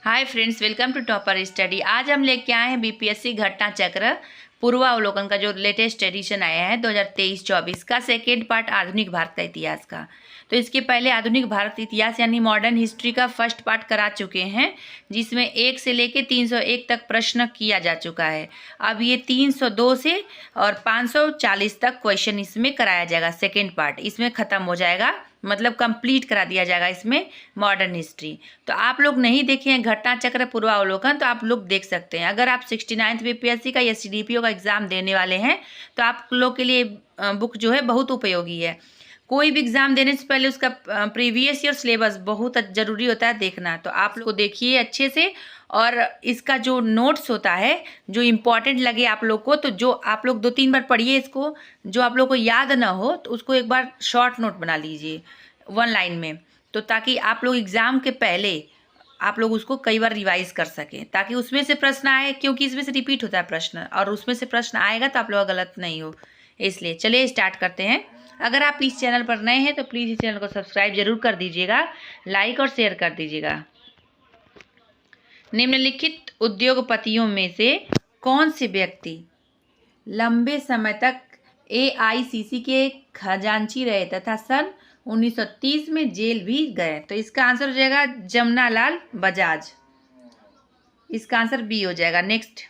Hi friends, welcome to topper study. आज हम लेके आए हैं बीपीएससी घटना चक्र पूर्वावलोकन का जो लेटेस्ट एडिशन आया है 2023-24 का सेकेंड पार्ट आधुनिक भारत का इतिहास का। तो इसके पहले आधुनिक भारत इतिहास यानी मॉडर्न हिस्ट्री का फर्स्ट पार्ट करा चुके हैं, जिसमें 1 से लेके 301 तक प्रश्न किया जा चुका है। अब ये 302 से और 540 तक क्वेश्चन इसमें कराया जाएगा। सेकेंड पार्ट इसमें ख़त्म हो जाएगा, मतलब कंप्लीट करा दिया जाएगा इसमें मॉडर्न हिस्ट्री। तो आप लोग नहीं देखे हैं घटना चक्र पूर्वावलोकन, तो आप लोग देख सकते हैं। अगर आप 69th बीपीएससी का या सीडीपीओ का एग्ज़ाम देने वाले हैं तो आप लोग के लिए बुक जो है बहुत उपयोगी है। कोई भी एग्ज़ाम देने से पहले उसका प्रीवियस ईयर सिलेबस बहुत ज़रूरी होता है देखना। तो आप लोग को देखिए अच्छे से, और इसका जो नोट्स होता है जो इम्पॉर्टेंट लगे आप लोग को, तो जो आप लोग 2-3 बार पढ़िए इसको, जो आप लोग को याद ना हो तो उसको एक बार शॉर्ट नोट बना लीजिए 1 लाइन में, तो ताकि आप लोग एग्ज़ाम के पहले आप लोग उसको कई बार रिवाइज कर सकें, ताकि उसमें से प्रश्न आए, क्योंकि इसमें से रिपीट होता है प्रश्न और उसमें से प्रश्न आएगा तो आप लोग गलत नहीं हो। इसलिए चलिए स्टार्ट करते हैं। अगर आप इस चैनल पर नए हैं तो प्लीज़ इस चैनल को सब्सक्राइब जरूर कर दीजिएगा, लाइक और शेयर कर दीजिएगा। निम्नलिखित उद्योगपतियों में से कौन से व्यक्ति लंबे समय तक एआईसीसी के खजांची रहे तथा सन 1930 में जेल भी गए? तो इसका आंसर हो जाएगा जमनालाल बजाज। इसका आंसर बी हो जाएगा। नेक्स्ट,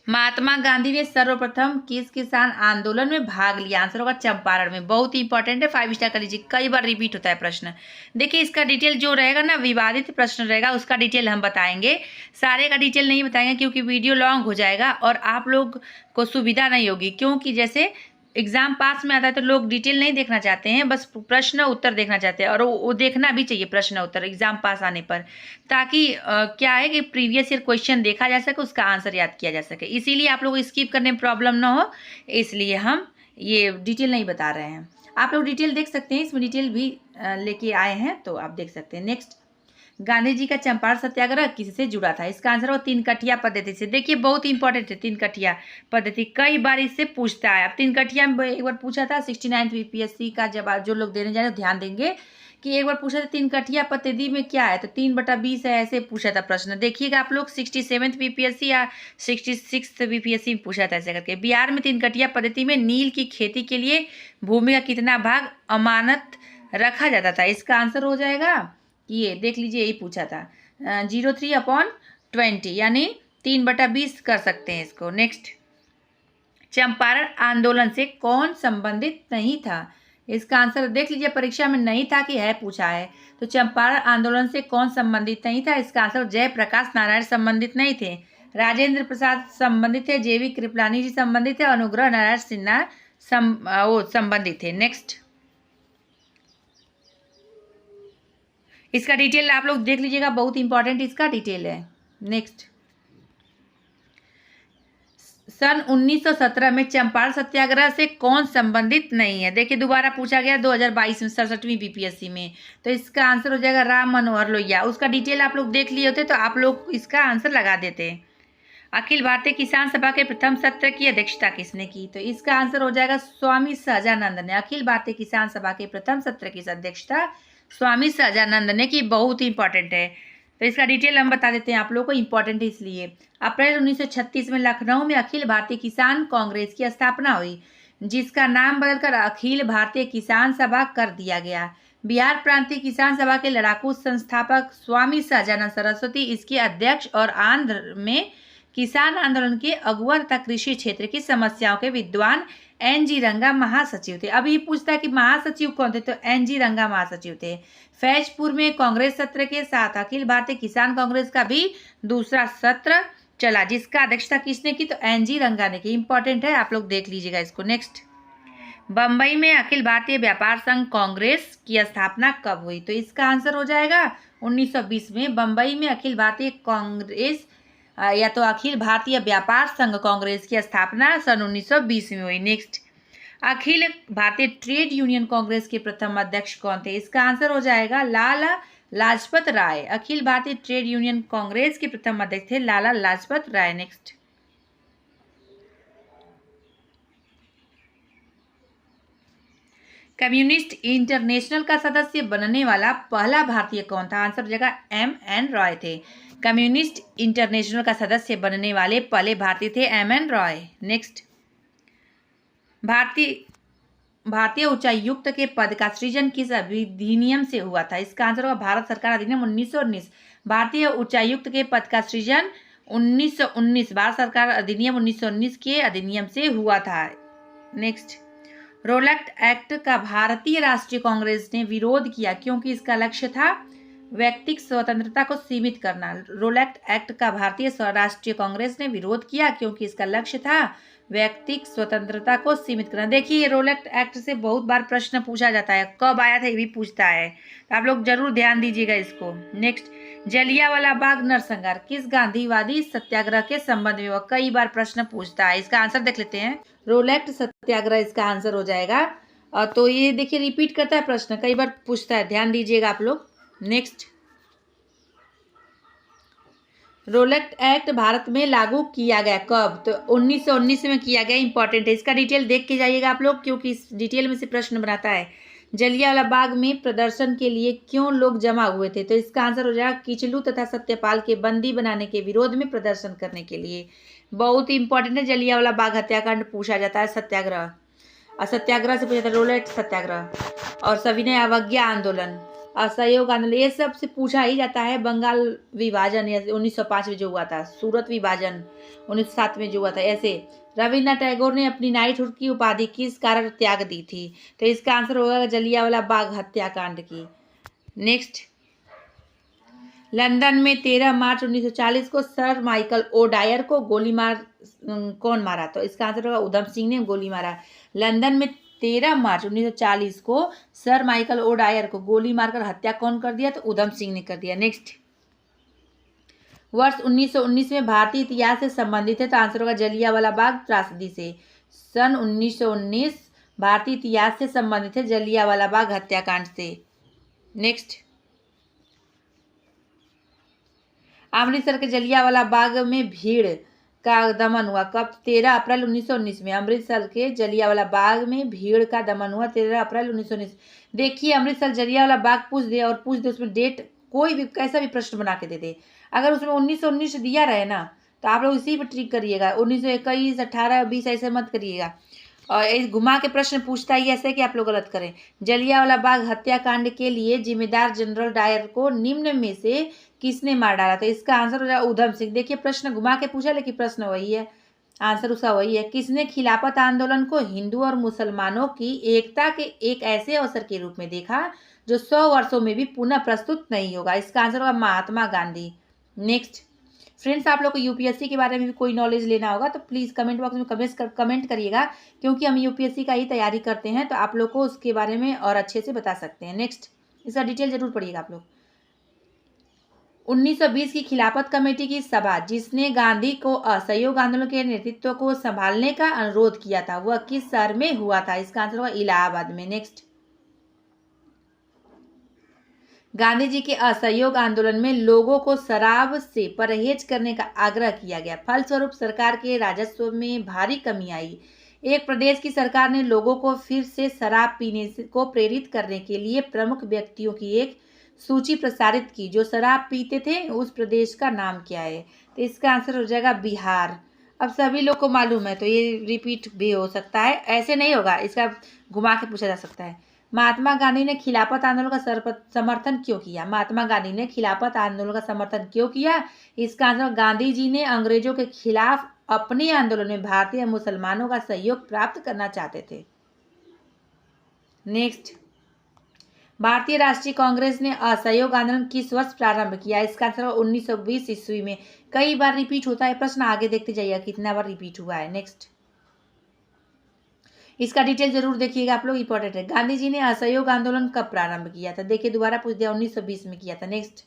महात्मा गांधी ने सर्वप्रथम किस किसान आंदोलन में भाग लिया? आंसर होगा चंपारण में। बहुत ही इंपॉर्टेंट है, 5 स्टार कर लीजिए, कई बार रिपीट होता है प्रश्न। देखिए इसका डिटेल जो रहेगा ना, विवादित प्रश्न रहेगा, उसका डिटेल हम बताएंगे। सारे का डिटेल नहीं बताएंगे क्योंकि वीडियो लॉन्ग हो जाएगा और आप लोग को सुविधा नहीं होगी, क्योंकि जैसे एग्जाम पास में आता है तो लोग डिटेल नहीं देखना चाहते हैं, बस प्रश्न उत्तर देखना चाहते हैं, और वो देखना भी चाहिए प्रश्न उत्तर एग्जाम पास आने पर, ताकि क्या है कि प्रीवियस ईयर क्वेश्चन देखा जा सके, उसका आंसर याद किया जा सके। इसीलिए आप लोग स्किप करने में प्रॉब्लम ना हो, इसलिए हम ये डिटेल नहीं बता रहे हैं। आप लोग डिटेल देख सकते हैं, इसमें डिटेल भी लेके आए हैं तो आप देख सकते हैं। नेक्स्ट, गांधी जी का चंपारण सत्याग्रह किससे जुड़ा था? इसका आंसर हो 3 कठिया पद्धति से। देखिए बहुत इंपॉर्टेंट है 3 कठिया पद्धति, कई बार इससे पूछता है। अब 3 कठिया में एक बार पूछा था 69th बीपीएससी का, जब आप जो लोग देने जा रहे हो ध्यान देंगे कि एक बार पूछा था 3 कठिया पद्धति में क्या है, तो 3/20 है, ऐसे पूछा था प्रश्न। देखिएगा आप लोग 67th बीपीएससी या 66th बीपीएससी में पूछा था ऐसे करके। बिहार में 3 कठिया पद्धति में नील की खेती के लिए भूमि का कितना भाग अमानत रखा जाता था? इसका आंसर हो जाएगा, ये देख लीजिए, यही पूछा था 03/20, यानी 3/20 कर सकते हैं इसको। नेक्स्ट, चंपारण आंदोलन से कौन संबंधित नहीं था? इसका आंसर देख लीजिए, परीक्षा में नहीं था कि है पूछा है। तो चंपारण आंदोलन से कौन संबंधित नहीं था? इसका आंसर जयप्रकाश नारायण संबंधित नहीं थे, राजेंद्र प्रसाद संबंधित थे, जेवी कृपलानी जी संबंधित थे, अनुग्रह नारायण सिन्हा संबंधित थे। नेक्स्ट, इसका डिटेल आप लोग देख लीजिएगा, बहुत इंपॉर्टेंट इसका डिटेल है। नेक्स्ट, सन 1917 में चंपारण सत्याग्रह से कौन संबंधित नहीं है? देखिए दोबारा पूछा गया 2022 में 67वीं बीपीएससी में, तो इसका आंसर हो जाएगा राम मनोहर लोहिया। उसका डिटेल आप लोग देख लिए होते तो आप लोग इसका आंसर लगा देते। अखिल भारतीय किसान सभा के प्रथम सत्र की अध्यक्षता किसने की? तो इसका आंसर हो जाएगा स्वामी सहजानंद ने। अखिल भारतीय किसान सभा के प्रथम सत्र की अध्यक्षता स्वामी सहजानंद ने की। बहुत ही इंपॉर्टेंट है, तो इसका डिटेल हम बता देते हैं आप लोगों को, इंपॉर्टेंट है इसलिए। अप्रैल 1936 में लखनऊ में अखिल भारतीय किसान कांग्रेस की स्थापना हुई, जिसका नाम बदलकर अखिल भारतीय किसान सभा कर दिया गया। बिहार प्रांतीय किसान सभा के लड़ाकू संस्थापक स्वामी सहजानंद सरस्वती इसके अध्यक्ष और आंध्र में किसान आंदोलन के अगुआ तथा कृषि क्षेत्र की समस्याओं के विद्वान एन.जी. रंगा महासचिव थे। अब ये पूछता है कि महासचिव कौन थे, तो एन.जी. रंगा महासचिव थे। फैजपुर में कांग्रेस सत्र के साथ अखिल भारतीय किसान कांग्रेस का भी दूसरा सत्र चला, जिसका अध्यक्षता किसने की? तो एन.जी. रंगा ने की। इंपॉर्टेंट है, आप लोग देख लीजिएगा इसको। नेक्स्ट, बम्बई में अखिल भारतीय व्यापार संघ कांग्रेस की स्थापना कब हुई? तो इसका आंसर हो जाएगा 1920 में। बम्बई में अखिल भारतीय कांग्रेस या तो अखिल भारतीय व्यापार संघ कांग्रेस की स्थापना सन 1920 में हुई। Next, Akhil Bharatiya trade union Congress के प्रथम अध्यक्ष कौन थे? इसका आंसर हो जाएगा लाला लाजपत राय। अखिल भारतीय ट्रेड यूनियन कांग्रेस के प्रथम अध्यक्ष थे Lala Lajpat Rai. Next, communist international का सदस्य बनने वाला पहला भारतीय कौन था? आंसर हो जाएगा M.N. रॉय थे। कम्युनिस्ट इंटरनेशनल का सदस्य बनने वाले पहले भारतीय थे M.N. रॉय। नेक्स्ट, भारतीय उच्चायुक्त के पद का सृजन किस अधिनियम से हुआ था? इसका आंसर होगा भारत सरकार अधिनियम 1919। भारतीय उच्चायुक्त के पद का सृजन 1919 भारत सरकार अधिनियम 1919 के अधिनियम से हुआ था। नेक्स्ट, रोलैक्ट एक्ट का भारतीय राष्ट्रीय कांग्रेस ने विरोध किया क्योंकि इसका लक्ष्य था व्यक्तिगत स्वतंत्रता को सीमित करना। रोलैक्ट एक्ट का भारतीय राष्ट्रीय कांग्रेस ने विरोध किया क्योंकि इसका लक्ष्य था व्यक्तिगत स्वतंत्रता को सीमित करना। देखिए, रोलैक्ट एक्ट से बहुत बार प्रश्न पूछा जाता है, कब आया था ये भी पूछता है, तो आप लोग जरूर ध्यान दीजिएगा इसको। नेक्स्ट, जलियांवाला बाग नरसंहार किस गांधीवादी सत्याग्रह के संबंध में हुआ? कई बार प्रश्न पूछता है, इसका आंसर देख लेते हैं। रोलैक्ट सत्याग्रह इसका आंसर हो जाएगा। तो ये देखिए रिपीट करता है प्रश्न, कई बार पूछता है, ध्यान दीजिएगा आप लोग। नेक्स्ट, रोलैक्ट एक्ट भारत में लागू किया गया कब? तो 1919 में किया गया। इंपॉर्टेंट है, इसका डिटेल देख के जाइएगा आप लोग क्योंकि इस डिटेल में से प्रश्न बनाता है। जलियांवाला बाग में प्रदर्शन के लिए क्यों लोग जमा हुए थे? तो इसका आंसर हो जाएगा किचलू तथा सत्यपाल के बंदी बनाने के विरोध में प्रदर्शन करने के लिए। बहुत ही इंपॉर्टेंट है, जलियांवाला बाग हत्याकांड पूछा जाता है। सत्याग्रह और सत्याग्रह से पूछा जाता है रोलैक्ट सत्याग्रह और सविनय अवज्ञा आंदोलन, असहयोग आंदोलन, ये सब से पूछा ही जाता है। बंगाल विभाजन 1905 में जो हुआ था, सूरत विभाजन 1907 में जो हुआ था। ऐसे रविन्द्रनाथ टैगोर ने अपनी नाइटहुड की उपाधि किस कारण त्याग दी थी? तो इसका आंसर होगा जलियांवाला बाग हत्याकांड की। नेक्स्ट, लंदन में 13 मार्च 1940 को सर माइकल ओ डायर को गोली मार कौन मारा? तो इसका आंसर होगा उधम सिंह ने गोली मारा। लंदन में 13 मार्च 1940 को सर माइकल ओ डायर को गोली मारकर हत्या कौन कर दिया? तो उधम सिंह ने कर दिया। नेक्स्ट, वर्ष 1919 में भारतीय इतिहास से संबंधित है, तो आंसर होगा जलियांवाला बाग त्रासदी से। सन 1919 भारतीय इतिहास से संबंधित है जलियांवाला बाग हत्याकांड से। नेक्स्ट, अमृतसर के जलियांवाला बाग में भीड़ का दमन हुआ कब? 13 अप्रैल 1919 में। अमृतसर के जलियांवाला बाग में भीड़ का दमन हुआ 13 अप्रैल 1919। देखिए, अमृतसर जलियांवाला बाग पूछ दे उसमें डेट, कोई भी कैसा भी प्रश्न बना के दे दे, अगर उसमें 1919 दिया रहे ना तो आप लोग इसी पर ट्रिक करिएगा। 1921, 18, 20 ऐसे मत करिएगा। और इस घुमा के प्रश्न पूछता ही ऐसे कि आप लोग गलत करें। जलियांवाला बाग हत्याकांड के लिए जिम्मेदार जनरल डायर को निम्न में से किसने मार डाला? तो इसका आंसर हो जाएगा उधम सिंह। देखिए, प्रश्न घुमा के पूछा लेकिन प्रश्न वही है, आंसर उसका वही है। किसने खिलाफत आंदोलन को हिंदू और मुसलमानों की एकता के एक ऐसे अवसर के रूप में देखा जो 100 वर्षों में भी पुनः प्रस्तुत नहीं होगा? इसका आंसर होगा महात्मा गांधी। नेक्स्ट, फ्रेंड्स, आप लोग को यूपीएससी के बारे में भी कोई नॉलेज लेना होगा तो प्लीज़ कमेंट बॉक्स में कमेंट करिएगा, क्योंकि हम यूपीएससी का ही तैयारी करते हैं तो आप लोग को उसके बारे में और अच्छे से बता सकते हैं। नेक्स्ट, इसका डिटेल जरूर पढ़िएगा आप लोग। 1920 की खिलाफत कमेटी की सभा जिसने गांधी को असहयोग आंदोलन के नेतृत्व को संभालने का अनुरोध किया था वह किस शहर में हुआ था? इसका आंसर होगा इलाहाबाद में। नेक्स्ट, गांधी जी के असहयोग आंदोलन में लोगों को शराब से परहेज करने का आग्रह किया गया, फलस्वरूप सरकार के राजस्व में भारी कमी आई। एक प्रदेश की सरकार ने लोगों को फिर से शराब पीने को प्रेरित करने के लिए प्रमुख व्यक्तियों की एक सूची प्रसारित की जो शराब पीते थे। उस प्रदेश का नाम क्या है? तो इसका आंसर हो जाएगा बिहार। अब सभी लोग को मालूम है तो ये रिपीट भी हो सकता है, ऐसे नहीं होगा, इसका घुमा के पूछा जा सकता है। महात्मा गांधी ने खिलाफत आंदोलन का समर्थन क्यों किया? महात्मा गांधी ने खिलाफत आंदोलन का समर्थन क्यों किया? इसका आंसर, गांधी जी ने अंग्रेजों के खिलाफ अपने आंदोलन में भारतीय मुसलमानों का सहयोग प्राप्त करना चाहते थे। नेक्स्ट, भारतीय राष्ट्रीय कांग्रेस ने असहयोग आंदोलन किस वर्ष प्रारंभ किया? इसका आंसर 1920 ईस्वी में। कई बार रिपीट होता है प्रश्न, आगे देखते जाइएगा कितना बार रिपीट हुआ है। नेक्स्ट, इसका डिटेल जरूर देखिएगा आप लोग, इंपॉर्टेंट है। गांधी जी ने असहयोग आंदोलन कब प्रारंभ किया था? देखिए, दोबारा पूछ दिया, 1920 में किया था। नेक्स्ट,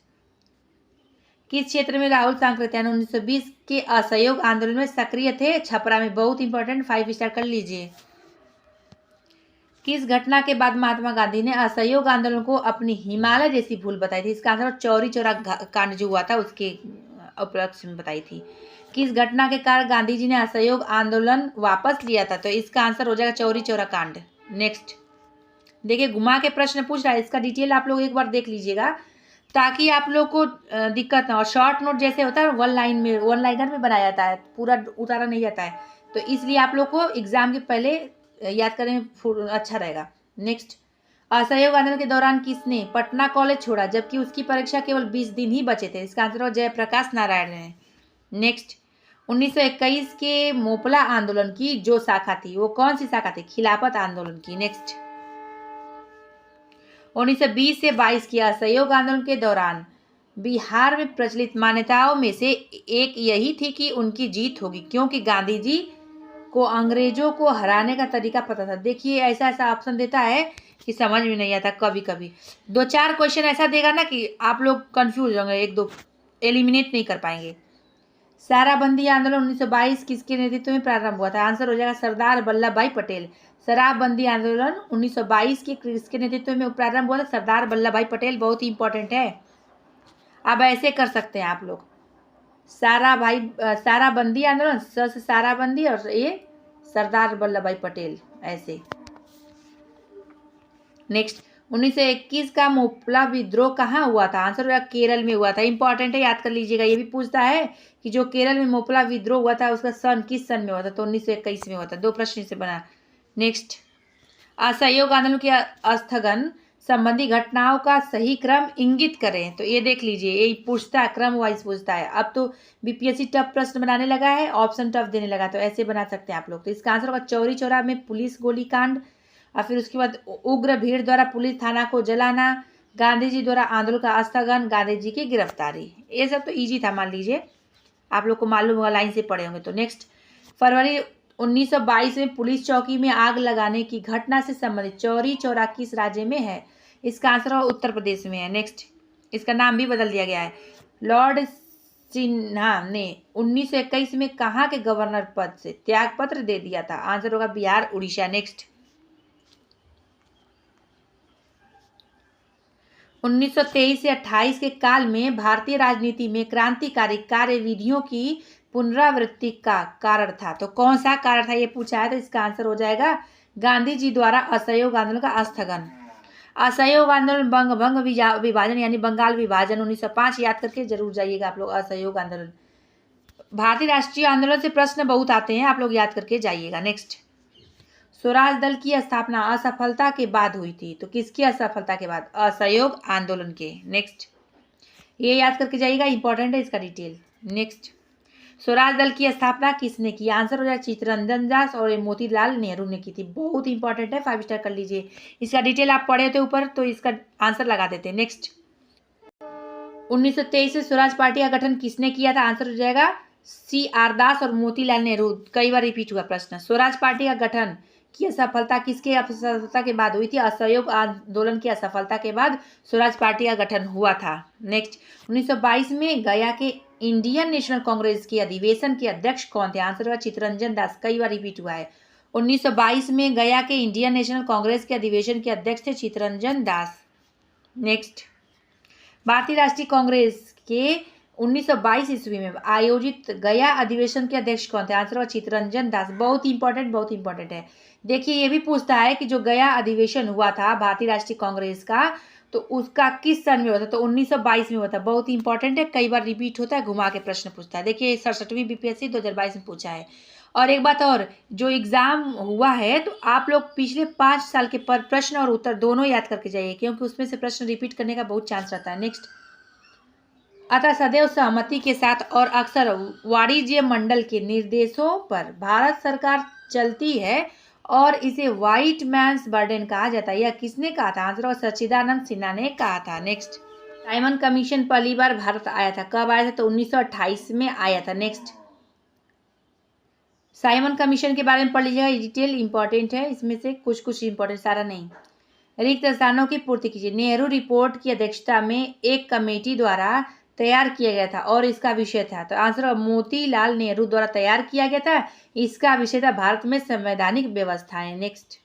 किस क्षेत्र में राहुल सांकृत्यायन 1920 के असहयोग आंदोलन में सक्रिय थे? छपरा में। बहुत इंपॉर्टेंट, 5 स्टार कर लीजिए। किस घटना के बाद महात्मा गांधी ने असहयोग आंदोलन को अपनी हिमालय जैसी भूल बताई थी? इसका आंसर चौरी चौरा कांड जो हुआ था उसके उपलक्ष्य में बताई थी। किस घटना के कारण गांधी जी ने असहयोग आंदोलन वापस लिया था? तो इसका आंसर हो जाएगा चौरी चौरा कांड। नेक्स्ट, देखिए घुमा के प्रश्न पूछ रहा है, इसका डिटेल आप लोग एक बार देख लीजिएगा ताकि आप लोग को दिक्कत ना हो। शॉर्ट नोट जैसे होता है वन लाइनर में बनाया जाता है, पूरा उतारा नहीं जाता है, तो इसलिए आप लोग को एग्जाम के पहले याद करें अच्छा रहेगा। नेक्स्ट, असहयोग आंदोलन के दौरान किसने पटना कॉलेज छोड़ा जबकि उसकी परीक्षा केवल 20 दिन ही बचे थे? इसका आंसर जयप्रकाश नारायण है। नेक्स्ट, 1921 के मोपला आंदोलन की जो शाखा थी वो कौन सी शाखा थी? खिलाफत आंदोलन की। नेक्स्ट, 1920 से 22 के असहयोग आंदोलन के दौरान बिहार में प्रचलित मान्यताओं में से एक यही थी कि उनकी जीत होगी क्योंकि गांधी जी को अंग्रेजों को हराने का तरीका पता था। देखिए ऐसा ऐसा ऑप्शन देता है कि समझ में नहीं आता, कभी कभी 2-4 क्वेश्चन ऐसा देगा ना कि आप लोग कंफ्यूज होंगे, 1-2 एलिमिनेट नहीं कर पाएंगे। शराबबंदी आंदोलन 1922 किसके नेतृत्व में प्रारंभ हुआ था? आंसर हो जाएगा सरदार वल्लभ भाई पटेल। शराबबंदी आंदोलन 1922 के किसके नेतृत्व में प्रारंभ हुआ था? सरदार वल्लभ भाई पटेल। बहुत ही इंपॉर्टेंट है। अब ऐसे कर सकते हैं आप लोग, शराबबंदी आंदोलन, से शराबबंदी और ये सरदार वल्लभ भाई पटेल, ऐसे। नेक्स्ट, 1921 का मोपला विद्रोह कहाँ हुआ था? आंसर होगा केरल में हुआ था। इंपॉर्टेंट है, याद कर लीजिएगा। ये भी पूछता है कि जो केरल में मोपला विद्रोह हुआ था उसका सन किस सन में हुआ था? तो 1921 में हुआ था। 2 प्रश्न से बना। नेक्स्ट, असहयोग आंदोलन के स्थगन संबंधी घटनाओं का सही क्रम इंगित करें। तो ये देख लीजिए, ये पूछता है, क्रम वाइज पूछता है। अब तो बीपीएससी टफ प्रश्न बनाने लगा है, ऑप्शन टफ देने लगा, तो ऐसे बना सकते हैं आप लोग। तो इसका आंसर होगा चौरी चौरा में पुलिस गोलीकांड, और फिर उसके बाद उग्र भीड़ द्वारा पुलिस थाना को जलाना, गांधी जी द्वारा आंदोलन का स्थगन, गांधी जी की गिरफ्तारी। ये सब तो इजी था, मान लीजिए आप लोग को मालूम होगा, लाइन से पढ़े होंगे। तो नेक्स्ट, फरवरी 1922 में पुलिस चौकी में आग लगाने की घटना से संबंधित चौरी चौरा किस राज्य में है? इसका आंसर उत्तर प्रदेश में है। नेक्स्ट, इसका नाम भी बदल दिया गया है। लॉर्ड सिन्हा ने 1921 में कहाँ के गवर्नर पद से त्यागपत्र दे दिया था? आंसर होगा बिहार उड़ीसा। नेक्स्ट, 1923 से 28 के काल में भारतीय राजनीति में क्रांतिकारी कार्यविधियों की पुनरावृत्ति का कारण था। तो कौन सा कारण था ये पूछा है, तो इसका आंसर हो जाएगा गांधी जी द्वारा असहयोग आंदोलन का स्थगन। असहयोग आंदोलन बंग विभाजन यानी बंगाल विभाजन 1905 याद करके जरूर जाइएगा आप लोग। असहयोग आंदोलन, भारतीय राष्ट्रीय आंदोलन से प्रश्न बहुत आते हैं, आप लोग याद करके जाइएगा। नेक्स्ट, स्वराज दल की स्थापना असफलता के बाद हुई थी। तो किसकी असफलता के बाद? असहयोग आंदोलन के। नेक्स्ट, ये याद करके जाइएगा, इंपॉर्टेंट है इसका डिटेल। नेक्स्ट, स्वराज दल की स्थापना किसने की? आंसर हो जाए चित्तरंजन दास और मोतीलाल नेहरू ने की थी। बहुत इंपॉर्टेंट है, 5 स्टार कर लीजिए। इसका डिटेल आप पढ़े थे ऊपर, तो इसका आंसर लगा देते हैं। नेक्स्ट, 1923 से स्वराज पार्टी का गठन किसने किया था? आंसर हो जाएगा CR दास और मोतीलाल नेहरू। कई बार रिपीट हुआ प्रश्न। स्वराज पार्टी का गठन की असफलता किसके असफलता के बाद हुई थी? असहयोग आंदोलन की असफलता के बाद स्वराज पार्टी का गठन हुआ था। नेक्स्ट, 1922 में गया के इंडियन नेशनल कांग्रेस के अधिवेशन के अध्यक्ष कौन थे? आंसर हुआ चित्तरंजन दास। कई बार रिपीट हुआ है। 1922 में गया के इंडियन नेशनल कांग्रेस के अधिवेशन के अध्यक्ष थे चित्तरंजन दास। नेक्स्ट, भारतीय राष्ट्रीय कांग्रेस के 1922 ईस्वी में आयोजित गया अधिवेशन के अध्यक्ष कौन थे? आंसर हुआ चित्तरंजन दास। बहुत इंपॉर्टेंट है। देखिए ये भी पूछता है कि जो गया अधिवेशन हुआ था भारतीय राष्ट्रीय कांग्रेस का, तो उसका किस सन में हुआ था? तो 1922 में हुआ था। बहुत इंपॉर्टेंट है, कई बार रिपीट होता है, घुमा के प्रश्न पूछता है। देखिए 67वीं बीपीएससी 2022 में पूछा है। और एक बात और, जो एग्जाम हुआ है तो आप लोग पिछले 5 साल के पर प्रश्न और उत्तर दोनों याद करके जाइए, क्योंकि उसमें से प्रश्न रिपीट करने का बहुत चांस रहता है। नेक्स्ट, अतः सदैव सहमति के साथ और अक्सर वाणिज्य मंडल के निर्देशों पर भारत सरकार चलती है और इसे व्हाइट मैन्स बर्डन कहा जाता है। यह किसने कहा था? आंसर सच्चिदानंद सिन्हा ने कहा था। नेक्स्ट, साइमन कमीशन पहली बार भारत आया था। कब आया था? तो 1928 में आया था। नेक्स्ट, साइमन कमीशन के बारे में पढ़ लीजिएगा, डिटेल इंपॉर्टेंट है, इसमें से कुछ इंपॉर्टेंट, सारा नहीं। रिक्त स्थानों की पूर्ति कीजिए। नेहरू रिपोर्ट की अध्यक्षता में एक कमेटी द्वारा तैयार किया गया था और इसका विषय था, तो आंसर मोतीलाल नेहरू द्वारा तैयार किया गया था। इसका विषय था भारत में संवैधानिक व्यवस्थाएं। नेक्स्ट,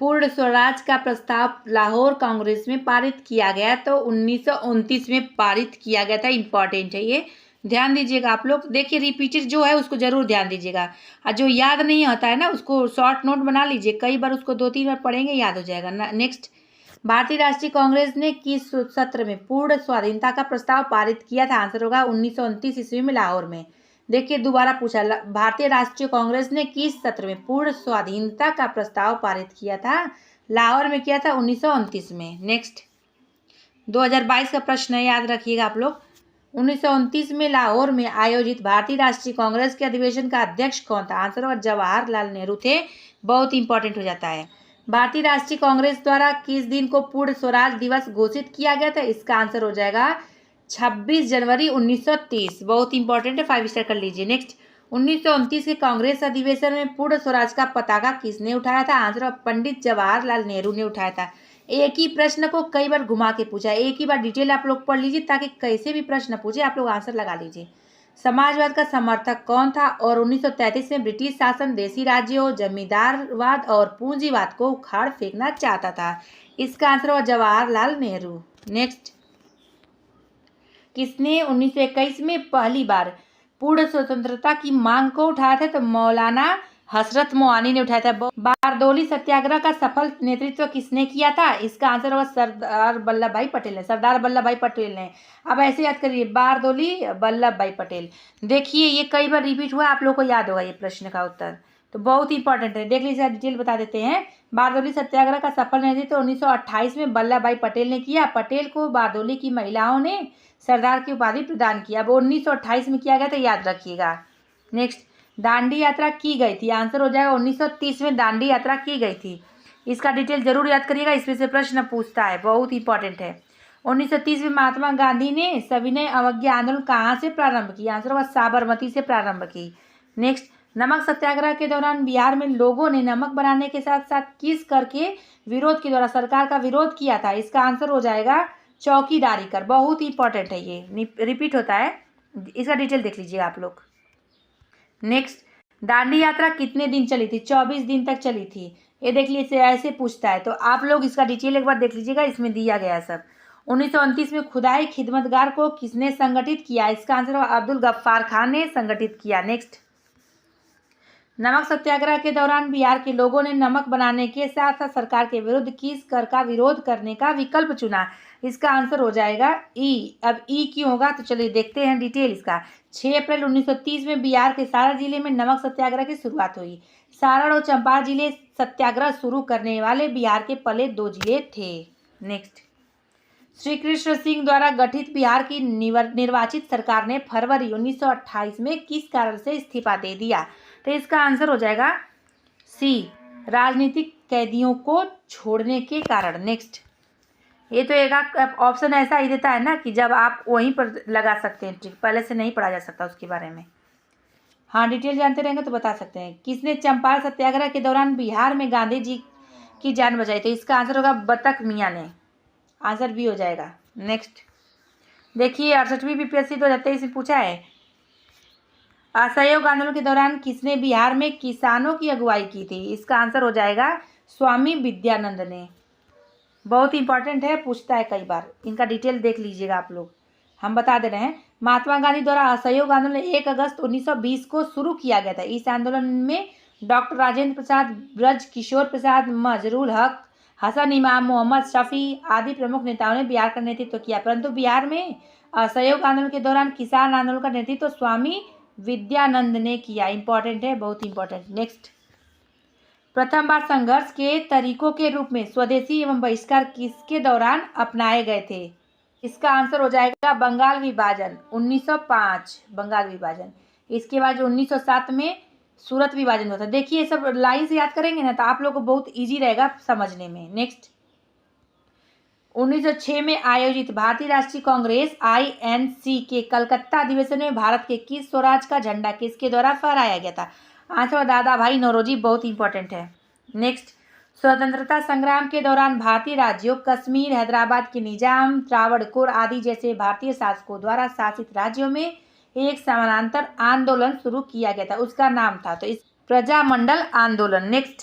पूर्ण स्वराज का प्रस्ताव लाहौर कांग्रेस में पारित किया गया, तो 1929 में पारित किया गया था। इंपॉर्टेंट है ये, ध्यान दीजिएगा आप लोग। देखिए रिपीटेड जो है उसको जरूर ध्यान दीजिएगा, और जो याद नहीं होता है ना उसको शॉर्ट नोट बना लीजिए, कई बार उसको 2-3 बार पढ़ेंगे याद हो जाएगा ना। नेक्स्ट, भारतीय राष्ट्रीय कांग्रेस ने किस सत्र में पूर्ण स्वाधीनता का प्रस्ताव पारित किया था? आंसर होगा 1929 ईस्वी में लाहौर में। देखिए दोबारा पूछा, भारतीय राष्ट्रीय कांग्रेस ने किस सत्र में पूर्ण स्वाधीनता का प्रस्ताव पारित किया था? लाहौर में किया था 1929 में। नेक्स्ट, 2022 का प्रश्न है, याद रखिएगा आप लोग। 1929 में लाहौर में आयोजित भारतीय राष्ट्रीय कांग्रेस के अधिवेशन का अध्यक्ष कौन था? आंसर होगा जवाहरलाल नेहरू थे। बहुत इंपॉर्टेंट हो जाता है। भारतीय राष्ट्रीय कांग्रेस द्वारा किस दिन को पूर्ण स्वराज दिवस घोषित किया गया था? इसका आंसर हो जाएगा 26 जनवरी 1930। बहुत इंपॉर्टेंट है, 5 स्टार कर लीजिए। नेक्स्ट, 1929 के कांग्रेस अधिवेशन में पूर्ण स्वराज का पताका किसने उठाया था? आंसर पंडित जवाहरलाल नेहरू ने उठाया था। एक ही प्रश्न को कई बार घुमा के पूछा है, एक ही बार डिटेल आप लोग पढ़ लीजिए ताकि कैसे भी प्रश्न पूछे आप लोग आंसर लगा लीजिए। समाजवाद का समर्थक कौन था और 1933 में ब्रिटिश शासन देशी राज्यों, जमींदारवाद और पूंजीवाद को उखाड़ फेंकना चाहता था? इसका आंसर हुआ जवाहरलाल नेहरू। नेक्स्ट, किसने 1921 में पहली बार पूर्ण स्वतंत्रता की मांग को उठाया था? तो मौलाना हसरत मोहानी ने उठाया था। बारदोली सत्याग्रह का सफल नेतृत्व किसने किया था? इसका आंसर होगा सरदार वल्लभ भाई पटेल ने। सरदार वल्लभ भाई पटेल ने। अब ऐसे याद करिए, बारदोली वल्लभ भाई पटेल। देखिए ये कई बार रिपीट हुआ, आप लोग को याद होगा ये प्रश्न का उत्तर, तो बहुत इंपॉर्टेंट है। देख लीजिए, डिटेल बता देते हैं। बारदोली सत्याग्रह का सफल नेतृत्व 1928 में वल्लभ भाई पटेल ने किया। पटेल को बारदोली की महिलाओं ने सरदार की उपाधि प्रदान किया। अब 1928 में किया गया था, याद रखिएगा। नेक्स्ट, दांडी यात्रा की गई थी? आंसर हो जाएगा 1930 में दांडी यात्रा की गई थी। इसका डिटेल जरूर याद करिएगा, इसमें से प्रश्न पूछता है, बहुत इंपॉर्टेंट है। 1930 में महात्मा गांधी ने सविनय अवज्ञा आंदोलन कहाँ से प्रारंभ किया? आंसर होगा साबरमती से प्रारंभ की। नेक्स्ट, नमक सत्याग्रह के दौरान बिहार में लोगों ने नमक बनाने के साथ साथ किस कर के विरोध के द्वारा सरकार का विरोध किया था? इसका आंसर हो जाएगा चौकीदारी कर। बहुत इंपॉर्टेंट है, ये रिपीट होता है, इसका डिटेल देख लीजिएगा आप लोग। नेक्स्ट, दांडी यात्रा कितने दिन चली थी? 24 दिन तक चली थी। ये देख लीजिए, ऐसे पूछता है तो आप लोग इसका डिटेल एक बार देख लीजिएगा, इसमें दिया गया है सब। 1929 में खुदाई खिदमतगार को किसने संगठित किया? इसका आंसर अब्दुल गफ्फार खान ने संगठित किया। नेक्स्ट, नमक सत्याग्रह के दौरान बिहार के लोगों ने नमक बनाने के साथ साथ सरकार के विरुद्ध किस कर का विरोध करने का विकल्प चुना? इसका आंसर हो जाएगा ई। अब ई क्यों होगा, तो चलिए देखते हैं डिटेल इसका। 6 अप्रैल 1930 में बिहार के सारण जिले में नमक सत्याग्रह की शुरुआत हुई। सारण और चंपारण जिले सत्याग्रह शुरू करने वाले बिहार के पहले 2 जिले थे। नेक्स्ट, श्री कृष्ण सिंह द्वारा गठित बिहार की निर्वाचित सरकार ने फरवरी 1928 में किस कारण से इस्तीफा दे दिया? तो इसका आंसर हो जाएगा सी, राजनीतिक कैदियों को छोड़ने के कारण। नेक्स्ट, ये तो एक ऑप्शन ऐसा ही देता है ना कि जब आप वहीं पर लगा सकते हैं ट्रिक, पहले से नहीं पढ़ा जा सकता उसके बारे में। हाँ, डिटेल जानते रहेंगे तो बता सकते हैं। किसने चंपारण सत्याग्रह के दौरान बिहार में गांधी जी की जान बचाई? तो इसका आंसर होगा बतख मियाँ ने। आंसर भी हो जाएगा। नेक्स्ट, देखिए 68वीं बीपीएससी 2023 में पूछा है, असहयोग आंदोलन के दौरान किसने बिहार में किसानों की अगुवाई की थी? इसका आंसर हो जाएगा स्वामी विद्यानंद ने। बहुत इंपॉर्टेंट है, पूछता है कई बार, इनका डिटेल देख लीजिएगा आप लोग, हम बता दे रहे हैं। महात्मा गांधी द्वारा असहयोग आंदोलन 1 अगस्त 1920 को शुरू किया गया था। इस आंदोलन में डॉक्टर राजेंद्र प्रसाद, ब्रज किशोर प्रसाद, मजरूल हक, हसन इमाम, मोहम्मद शफी आदि प्रमुख नेताओं ने बिहार का नेतृत्व किया। परंतु बिहार में असहयोग आंदोलन के दौरान किसान आंदोलन का नेतृत्व स्वामी विद्यानंद ने किया। इंपॉर्टेंट है, बहुत इंपॉर्टेंट। नेक्स्ट, प्रथम बार संघर्ष के तरीकों के रूप में स्वदेशी एवं बहिष्कार किसके दौरान अपनाए गए थे? इसका आंसर हो जाएगा बंगाल विभाजन, 1905 बंगाल विभाजन। इसके बाद जो 1907 में सूरत विभाजन होता है। देखिए ये सब लाइन से याद करेंगे ना तो आप लोग को बहुत इजी रहेगा समझने में। नेक्स्ट, 1906 में आयोजित भारतीय राष्ट्रीय कांग्रेस INC के कलकत्ता अधिवेशन में भारत के किस स्वराज का झंडा किसके द्वारा फहराया गया था? आंसर दादा भाई नौरोजी। बहुत इंपॉर्टेंट है। नेक्स्ट, स्वतंत्रता संग्राम के दौरान भारतीय राज्यों कश्मीर, हैदराबाद के निजाम, त्रावणकोर आदि जैसे भारतीय शासकों द्वारा शासित राज्यों में एक समानांतर आंदोलन शुरू किया गया था, उसका नाम था तो इस प्रजामंडल आंदोलन। नेक्स्ट,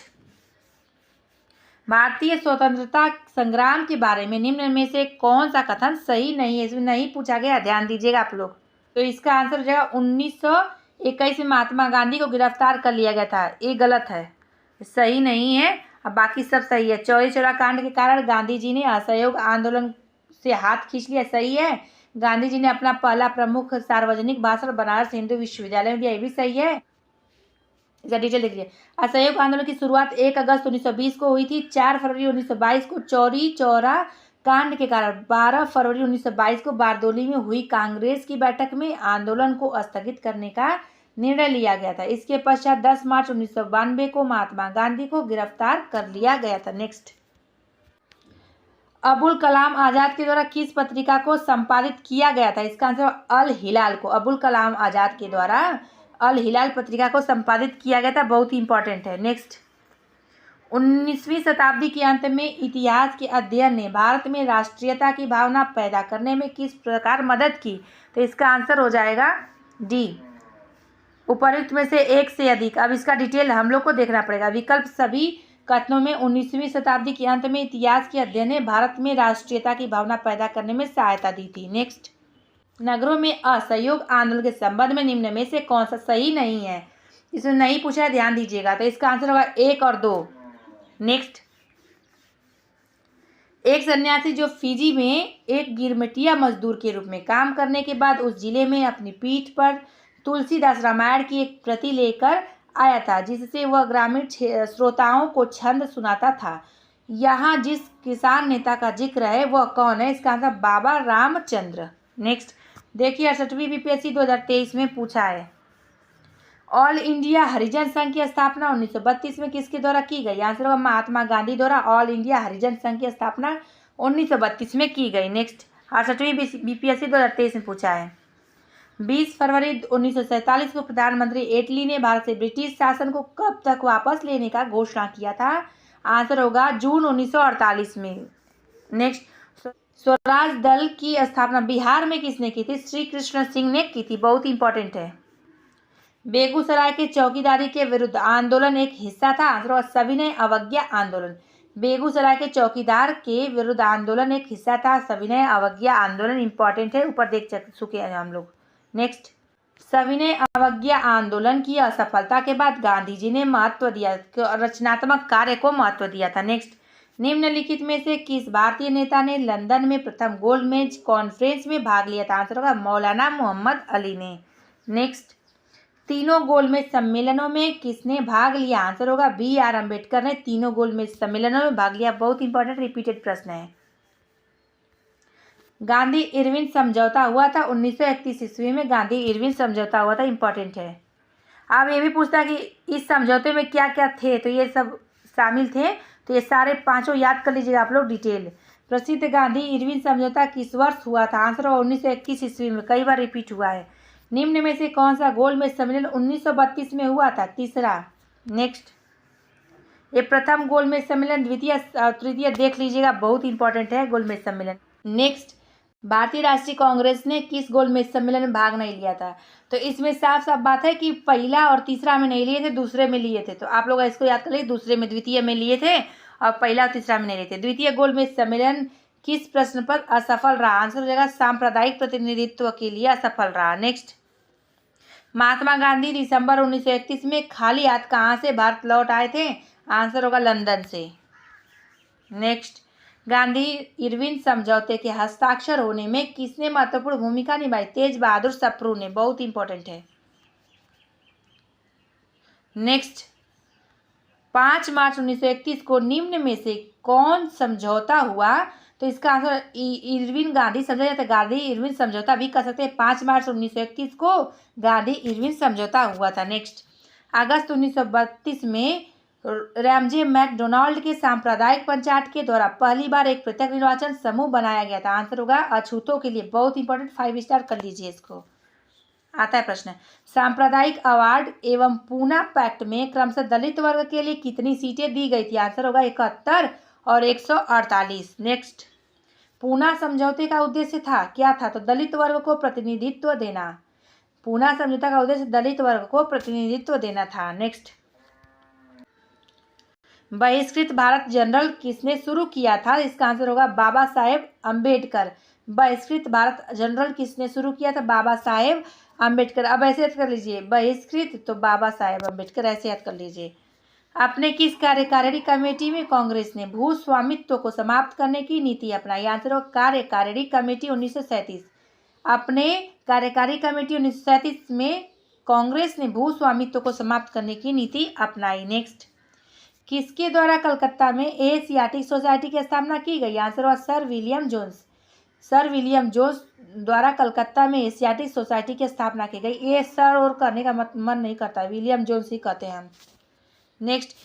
भारतीय स्वतंत्रता संग्राम के बारे में निम्न में से कौन सा कथन सही नहीं है? इसमें नहीं पूछा गया, ध्यान दीजिएगा आप लोग। तो इसका आंसर हो जाएगा 1921 में महात्मा गांधी को गिरफ्तार कर लिया गया था। ये गलत है, सही नहीं है। अब बाकी सब सही है। चौरी चौरा कांड के कारण गांधी जी ने असहयोग आंदोलन से हाथ खींच लिया, सही है। गांधी जी ने अपना पहला प्रमुख सार्वजनिक भाषण बनारस हिंदू विश्वविद्यालय में दिया, ये भी सही है। इसका डिटेल देखिए। असहयोग आंदोलन की शुरुआत 1 अगस्त 1920 को हुई थी। 4 फरवरी 1922 को चौरी चौरा कांड के कारण 12 फरवरी 1922 को बारदोली में हुई कांग्रेस की बैठक में आंदोलन को स्थगित करने का निर्णय लिया गया था। इसके पश्चात 10 मार्च 1992 को महात्मा गांधी को गिरफ्तार कर लिया गया था। नेक्स्ट, अबुल कलाम आजाद के द्वारा किस पत्रिका को संपादित किया गया था? इसका आंसर अल हिलाल को। अबुल कलाम आजाद के द्वारा अल हिलाल पत्रिका को संपादित किया गया था, बहुत ही इंपॉर्टेंट है। नेक्स्ट, 19वीं शताब्दी के अंत में इतिहास के अध्ययन ने भारत में राष्ट्रीयता की भावना पैदा करने में किस प्रकार मदद की? तो इसका आंसर हो जाएगा डी, उपर्युक्त में से एक से अधिक। अब इसका डिटेल हम लोग को देखना पड़ेगा। विकल्प सभी कथनों में 19वीं शताब्दी के अंत में इतिहास के अध्ययन ने भारत में राष्ट्रीयता की भावना पैदा करने में सहायता दी थी। नेक्स्ट, नगरों में असहयोग आंदोलन के संबंध में निम्न में से कौन सा सही नहीं है? इसमें नहीं पूछा है, ध्यान दीजिएगा। तो इसका आंसर होगा 1 और 2। नेक्स्ट, एक सन्यासी जो फिजी में एक गिरमिटिया मजदूर के रूप में काम करने के बाद उस जिले में अपनी पीठ पर तुलसीदास रामायण की एक प्रति लेकर आया था, जिससे वह ग्रामीण श्रोताओं को छंद सुनाता था। यहाँ जिस किसान नेता का जिक्र है वह कौन है? इसका आंसर बाबा रामचंद्र। नेक्स्ट, देखिए 68वीं बीपीएससी 2023 में पूछा है। ऑल इंडिया हरिजन संघ की स्थापना 1932 में किसके द्वारा की गई? आंसर होगा महात्मा गांधी द्वारा ऑल इंडिया हरिजन संघ की स्थापना 1932 में की गई। नेक्स्ट, 68वीं बीपीएससी 2023 में पूछा है। 20 फरवरी 1947 को प्रधानमंत्री एटली ने भारत से ब्रिटिश शासन को कब तक वापस लेने का घोषणा किया था? आंसर होगा जून 1948 में। नेक्स्ट, स्वराज दल की स्थापना बिहार में किसने की थी? श्री कृष्ण सिंह ने की थी, बहुत इंपॉर्टेंट है। बेगूसराय के चौकीदारी के विरुद्ध आंदोलन एक हिस्सा था। आंसर होगा सविनय अवज्ञा आंदोलन। बेगूसराय के चौकीदार के विरुद्ध आंदोलन एक हिस्सा था सविनय अवज्ञा आंदोलन, इंपॉर्टेंट है, ऊपर देख चुके हैं हम लोग। नेक्स्ट, सविनय अवज्ञा आंदोलन की असफलता के बाद गांधी जी ने महत्व दिया, रचनात्मक कार्य को महत्व दिया था। नेक्स्ट, निम्नलिखित में से किस भारतीय नेता ने लंदन में प्रथम गोलमेज कॉन्फ्रेंस में भाग लिया था? आंसर होगा मौलाना मोहम्मद अली ने। नेक्स्ट, तीनों गोलमेज सम्मेलनों में किसने भाग लिया? आंसर होगा BR अम्बेडकर ने तीनों गोलमेज सम्मेलनों में भाग लिया, बहुत इंपॉर्टेंट रिपीटेड प्रश्न है। गांधी इरविन समझौता हुआ था 1931 ईस्वी में, गांधी इरविन समझौता हुआ था, इंपॉर्टेंट है। अब ये भी पूछता है कि इस समझौते में क्या क्या थे, तो ये सब शामिल थे, तो ये सारे पांचों याद कर लीजिएगा आप लोग डिटेल। प्रसिद्ध गांधी इरविन समझौता किस वर्ष हुआ था? आंसर होगा 1921 ईस्वी में, कई बार रिपीट हुआ है। निम्न में से कौन सा गोलमेज सम्मेलन 1932 में हुआ था? तीसरा। नेक्स्ट, ये प्रथम गोलमेज सम्मेलन, द्वितीय तृतीय देख लीजिएगा, बहुत इंपॉर्टेंट है गोलमेज सम्मेलन। नेक्स्ट, भारतीय राष्ट्रीय कांग्रेस ने किस गोलमेज सम्मेलन में भाग नहीं लिया था? तो इसमें साफ साफ बात है कि पहला और तीसरा में नहीं लिए थे, दूसरे में लिए थे। तो आप लोग इसको याद कर लीजिए, दूसरे में द्वितीय में लिए थे और पहला और तीसरा में नहीं लिए थे। द्वितीय गोलमेज सम्मेलन किस प्रश्न पर असफल रहा? आंसर हो जाएगा सांप्रदायिक प्रतिनिधित्व के लिए असफल रहा। नेक्स्ट, महात्मा गांधी दिसंबर 1931 में खाली हाथ कहाँ से भारत लौट आए थे? आंसर होगा लंदन से। नेक्स्ट, गांधी इरविन समझौते के हस्ताक्षर होने में किसने महत्वपूर्ण भूमिका निभाई? तेज बहादुर सप्रू ने, बहुत इंपॉर्टेंट है। नेक्स्ट, 5 मार्च 1931 को निम्न में से कौन समझौता हुआ? तो इसका आंसर इरविन गांधी समझौता, गांधी इरविन समझौता भी कर सकते हैं। 5 मार्च 1931 को गांधी इरविन समझौता हुआ था। नेक्स्ट, अगस्त 1932 में रैमजे मैकडोनाल्ड के सांप्रदायिक पंचायत के द्वारा पहली बार एक पृथक निर्वाचन समूह बनाया गया था। आंसर होगा अछूतों के लिए, बहुत इंपॉर्टेंट, 5 स्टार कर लीजिए इसको, आता है प्रश्न। सांप्रदायिक अवार्ड एवं पूना पैक्ट में क्रमशः दलित वर्ग के लिए कितनी सीटें दी गई थी? आंसर होगा 71 और 148। नेक्स्ट, पूना समझौते का उद्देश्य था क्या था? तो दलित वर्ग को प्रतिनिधित्व देना। पूना समझौता का उद्देश्य दलित वर्ग को प्रतिनिधित्व देना था। नेक्स्ट, बहिष्कृत भारत जनरल किसने शुरू किया था? इसका आंसर होगा बाबा साहेब अम्बेडकर। बहिष्कृत भारत जनरल किसने शुरू किया था? बाबा साहेब अम्बेडकर। अब ऐसे याद कर लीजिए, बहिष्कृत तो बाबा साहेब अम्बेडकर, ऐसे याद कर लीजिए। अपने किस कार्यकारिणी कमेटी में कांग्रेस ने भू स्वामित्व को समाप्त करने की नीति अपनाई? आंसर होगा कार्यकारिणी कमेटी 1937। अपने कार्यकारी कमेटी 1937 में कांग्रेस ने भू स्वामित्व को समाप्त करने की नीति अपनाई। नेक्स्ट, किसके द्वारा कलकत्ता में एशियाटिक सोसाइटी की स्थापना की गई? आंसर हुआ sir William Jones. Sir William Jones द्वारा कलकत्ता में एशियाटिक सोसाइटी की स्थापना की गई। ये सर और करने का मन नहीं करता, विलियम जोन्स ही कहते हैं हम। नेक्स्ट,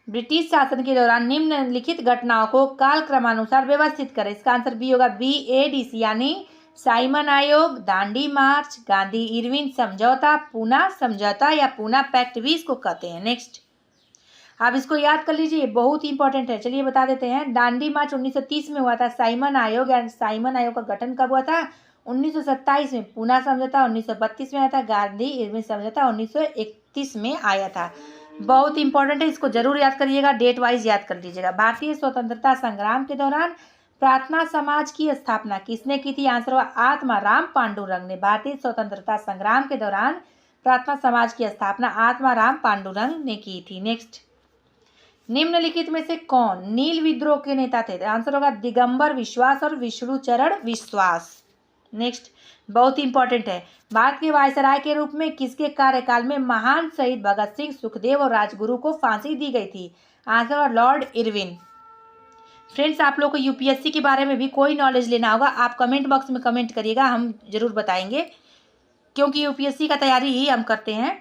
ब्रिटिश शासन के दौरान निम्नलिखित घटनाओं को कालक्रमानुसार व्यवस्थित करें। इसका आंसर बी होगा, BADC यानी साइमन आयोग, दांडी मार्च, गांधी इरविन समझौता, पूना समझौता या पूना पैक्ट भी इसको कहते हैं। नेक्स्ट, आप इसको याद कर लीजिए, बहुत इंपॉर्टेंट है। चलिए बता देते हैं। दांडी मार्च 1930 में हुआ था। साइमन आयोग या साइमन आयोग का गठन कब हुआ था? 1927 में। पूना समझौता 1932 में आया था। गांधी इरविन समझौता 1931 में आया था। बहुत इंपॉर्टेंट है, इसको जरूर याद करिएगा, डेट वाइज याद कर लीजिएगा। भारतीय स्वतंत्रता संग्राम के दौरान प्रार्थना समाज की स्थापना किसने की थी? आंसर हुआ आत्माराम पांडुरंग ने। भारतीय स्वतंत्रता संग्राम के दौरान प्रार्थना समाज की स्थापना आत्माराम पांडुरंग ने की थी। नेक्स्ट, निम्नलिखित में से कौन नील विद्रोह के नेता थे? आंसर होगा दिगंबर विश्वास और विष्णुचरण विश्वास। नेक्स्ट, बहुत इंपॉर्टेंट है। भारत के वायसराय के रूप में किसके कार्यकाल में महान शहीद भगत सिंह, सुखदेव और राजगुरु को फांसी दी गई थी? आंसर होगा लॉर्ड इरविन। फ्रेंड्स, आप लोग को यूपीएससी के बारे में भी कोई नॉलेज लेना होगा, आप कमेंट बॉक्स में कमेंट करिएगा, हम जरूर बताएंगे, क्योंकि यूपीएससी का तैयारी ही हम करते हैं।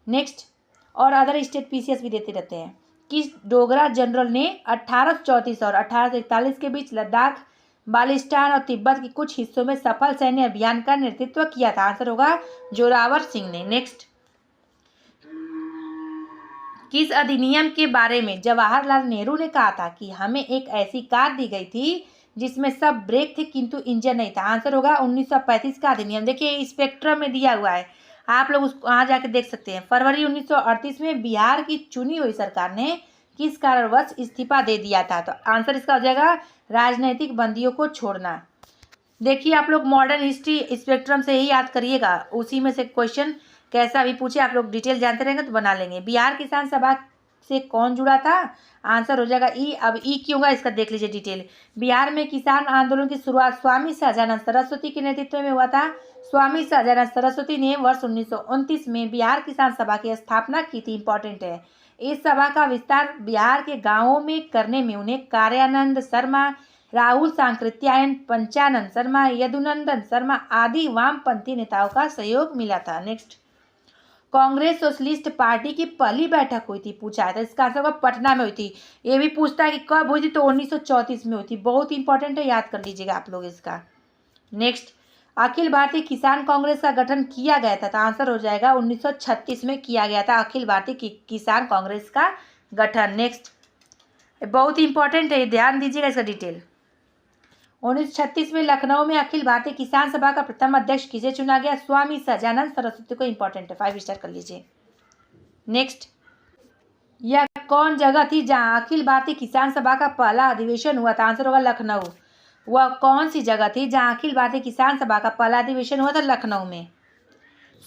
नेक्स्ट, और अदर स्टेट पीसीएस भी देते रहते हैं। किस डोगरा जनरल ने 1834 और 1841 के बीच लद्दाख, बालिस्तान और तिब्बत के कुछ हिस्सों में सफल सैन्य अभियान का नेतृत्व किया था? आंसर होगा जोरावर सिंह ने। नेक्स्ट, किस अधिनियम के बारे में जवाहरलाल नेहरू ने कहा था कि हमें एक ऐसी कार दी गई थी जिसमें सब ब्रेक थे किंतु इंजन नहीं था? आंसर होगा 1935 का अधिनियम। देखिए स्पेक्ट्रम में दिया हुआ है, आप लोग उसको वहाँ जाके देख सकते हैं। फरवरी 1938 में बिहार की चुनी हुई सरकार ने किस कारणवश इस्तीफा दे दिया था? तो आंसर इसका हो जाएगा राजनीतिक बंदियों को छोड़ना। देखिए आप लोग मॉडर्न हिस्ट्री स्पेक्ट्रम से ही याद करिएगा, उसी में से क्वेश्चन कैसा भी पूछे आप लोग डिटेल जानते रहेंगे तो बना लेंगे। बिहार किसान सभा से कौन जुड़ा था? आंसर हो जाएगा ई। अब ई क्यों होगा इसका देख लीजिए डिटेल। बिहार में किसान आंदोलन की शुरुआत स्वामी सहजानंद सरस्वती के नेतृत्व में हुआ था। स्वामी सहजानंद सरस्वती ने वर्ष 1929 में बिहार किसान सभा की स्थापना की थी। इंपॉर्टेंट है, इस सभा का विस्तार बिहार के गाँवों में करने में उन्हें कार्यानंद शर्मा, राहुल सांकृत्यायन, पंचानंद शर्मा, यदुनंदन शर्मा आदि वामपंथी नेताओं का सहयोग मिला था। नेक्स्ट, कांग्रेस सोशलिस्ट पार्टी की पहली बैठक हुई थी, पूछा है तो इसका आंसर होगा पटना में हुई थी। ये भी पूछता है कि कब हुई थी, तो 1934 में हुई थी। बहुत इंपॉर्टेंट है, याद कर लीजिएगा आप लोग इसका। नेक्स्ट, अखिल भारतीय किसान कांग्रेस का गठन किया गया था? तो आंसर हो जाएगा 1936 में किया गया था अखिल भारतीय किसान कांग्रेस का गठन। नेक्स्ट, बहुत इंपॉर्टेंट है, ध्यान दीजिएगा इसका डिटेल। 1936 में लखनऊ में अखिल भारतीय किसान सभा का प्रथम अध्यक्ष किसे चुना गया? स्वामी सहजानंद सरस्वती को। इंपॉर्टेंट है, 5 स्टार कर लीजिए। नेक्स्ट, यह कौन जगह थी जहां अखिल भारतीय किसान सभा का पहला अधिवेशन हुआ था? आंसर होगा लखनऊ। वह कौन सी जगह थी जहां अखिल भारतीय किसान सभा का पहला अधिवेशन हुआ था? लखनऊ में।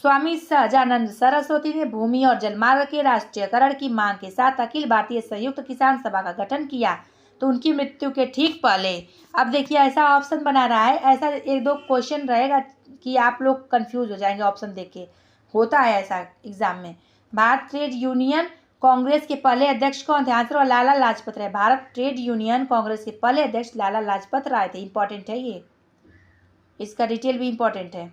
स्वामी सहजानंद सरस्वती ने भूमि और जलमार्ग के राष्ट्रीयकरण की मांग के साथ अखिल भारतीय संयुक्त किसान सभा का गठन किया, तो उनकी मृत्यु के ठीक पहले। अब देखिए ऐसा ऑप्शन बना रहा है, ऐसा 1-2 क्वेश्चन रहेगा कि आप लोग कंफ्यूज हो जाएंगे ऑप्शन देख के, होता है ऐसा एग्जाम में। भारत ट्रेड यूनियन कांग्रेस के पहले अध्यक्ष कौन थे? Answer Lala Lajpat Rai. Bharat trade union Congress के पहले अध्यक्ष लाला लाजपत राय थे। इंपॉर्टेंट है ये, इसका डिटेल भी इंपॉर्टेंट है।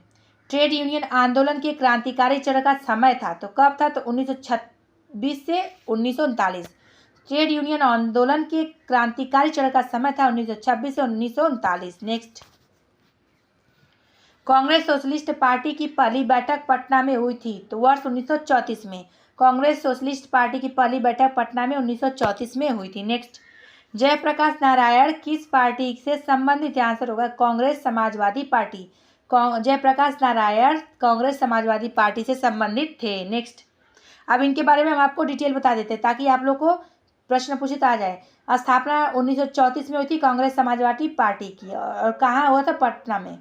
ट्रेड यूनियन आंदोलन के क्रांतिकारी चरण का समय था, तो कब था? तो 1926 से 1939। ट्रेड यूनियन आंदोलन के क्रांतिकारी चरण का समय था 1926 से 1939। नेक्स्ट, कांग्रेस सोशलिस्ट पार्टी की पहली बैठक पटना में हुई थी, तो वर्ष 1934 में। कांग्रेस सोशलिस्ट पार्टी की पहली बैठक पटना में 1934 में हुई थी। नेक्स्ट, जयप्रकाश नारायण किस पार्टी से संबंधित है? आंसर होगा कांग्रेस समाजवादी पार्टी। जयप्रकाश नारायण कांग्रेस समाजवादी पार्टी से संबंधित थे। नेक्स्ट, अब इनके बारे में हम आपको डिटेल बता देते हैं ताकि आप लोग को प्रश्न पूछित आ जाए। स्थापना 1934 में हुई थी कांग्रेस समाजवादी पार्टी की, और कहाँ हुआ था? पटना में।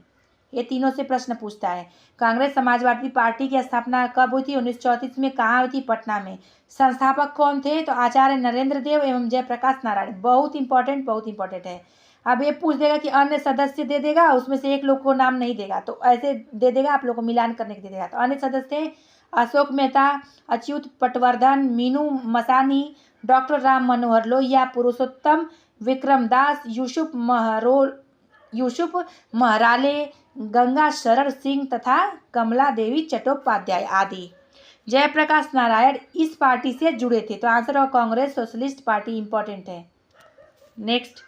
ये तीनों से प्रश्न पूछता है। कांग्रेस समाजवादी पार्टी की स्थापना कब हुई थी? 1934 में। कहाँ हुई थी? पटना में। संस्थापक कौन थे? तो आचार्य नरेंद्र देव एवं जयप्रकाश नारायण। बहुत इंपॉर्टेंट है। अब ये पूछ देगा कि अन्य सदस्य दे देगा, उसमें से एक लोग को नाम नहीं देगा, तो ऐसे दे देगा, आप लोग को मिलान करने के दे देगा। तो अन्य सदस्य थे अशोक मेहता, अच्युत पटवर्धन, मीनू मसानी, डॉक्टर राम मनोहर लोहिया, पुरुषोत्तम विक्रमदास, यूसुफ महराले, गंगा शरण सिंह तथा कमला देवी चट्टोपाध्याय आदि। जयप्रकाश नारायण इस पार्टी से जुड़े थे, तो आंसर होगा कांग्रेस सोशलिस्ट पार्टी। इंपॉर्टेंट है। नेक्स्ट,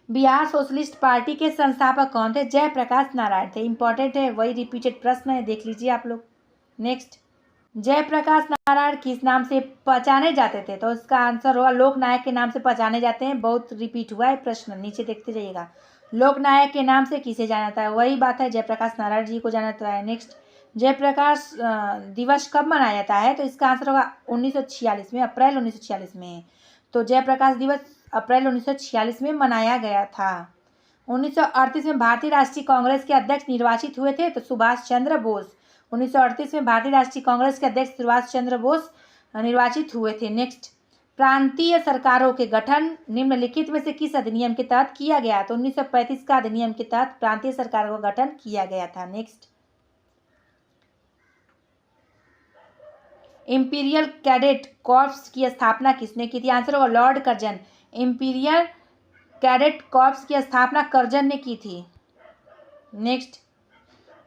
बिहार सोशलिस्ट पार्टी के संस्थापक कौन थे? जयप्रकाश नारायण थे। इंपॉर्टेंट है, वही रिपीटेड प्रश्न है, देख लीजिए आप लोग। नेक्स्ट, जयप्रकाश नारायण किस नाम से पहचाने जाते थे? तो इसका आंसर होगा लोकनायक के नाम से पहचाने जाते हैं। बहुत रिपीट हुआ है प्रश्न, नीचे देखते जाइएगा। लोकनायक के नाम से किसे जाना जाता है? वही बात है, जयप्रकाश नारायण जी को जाना जाता है। नेक्स्ट, जयप्रकाश दिवस कब मनाया जाता है? तो इसका आंसर होगा 1946 में, अप्रैल 1946 में। तो जयप्रकाश दिवस अप्रैल 1946 में मनाया गया था। 1938 में भारतीय राष्ट्रीय कांग्रेस के अध्यक्ष निर्वाचित हुए थे, तो सुभाष चंद्र बोस। 1938 में भारतीय राष्ट्रीय कांग्रेस के अध्यक्ष सुभाष चंद्र बोस निर्वाचित हुए थे। नेक्स्ट, प्रांतीय सरकारों के गठन निम्नलिखित में से किस अधिनियम के तहत किया गया? तो 1935 का अधिनियम के तहत प्रांतीय सरकारों का गठन किया गया था। नेक्स्ट, इंपीरियल कैडेट कॉर्प्स की स्थापना किसने की थी? आंसर होगा Lord Curzon. Imperial cadet corps की स्थापना कर्जन ने की थी। नेक्स्ट,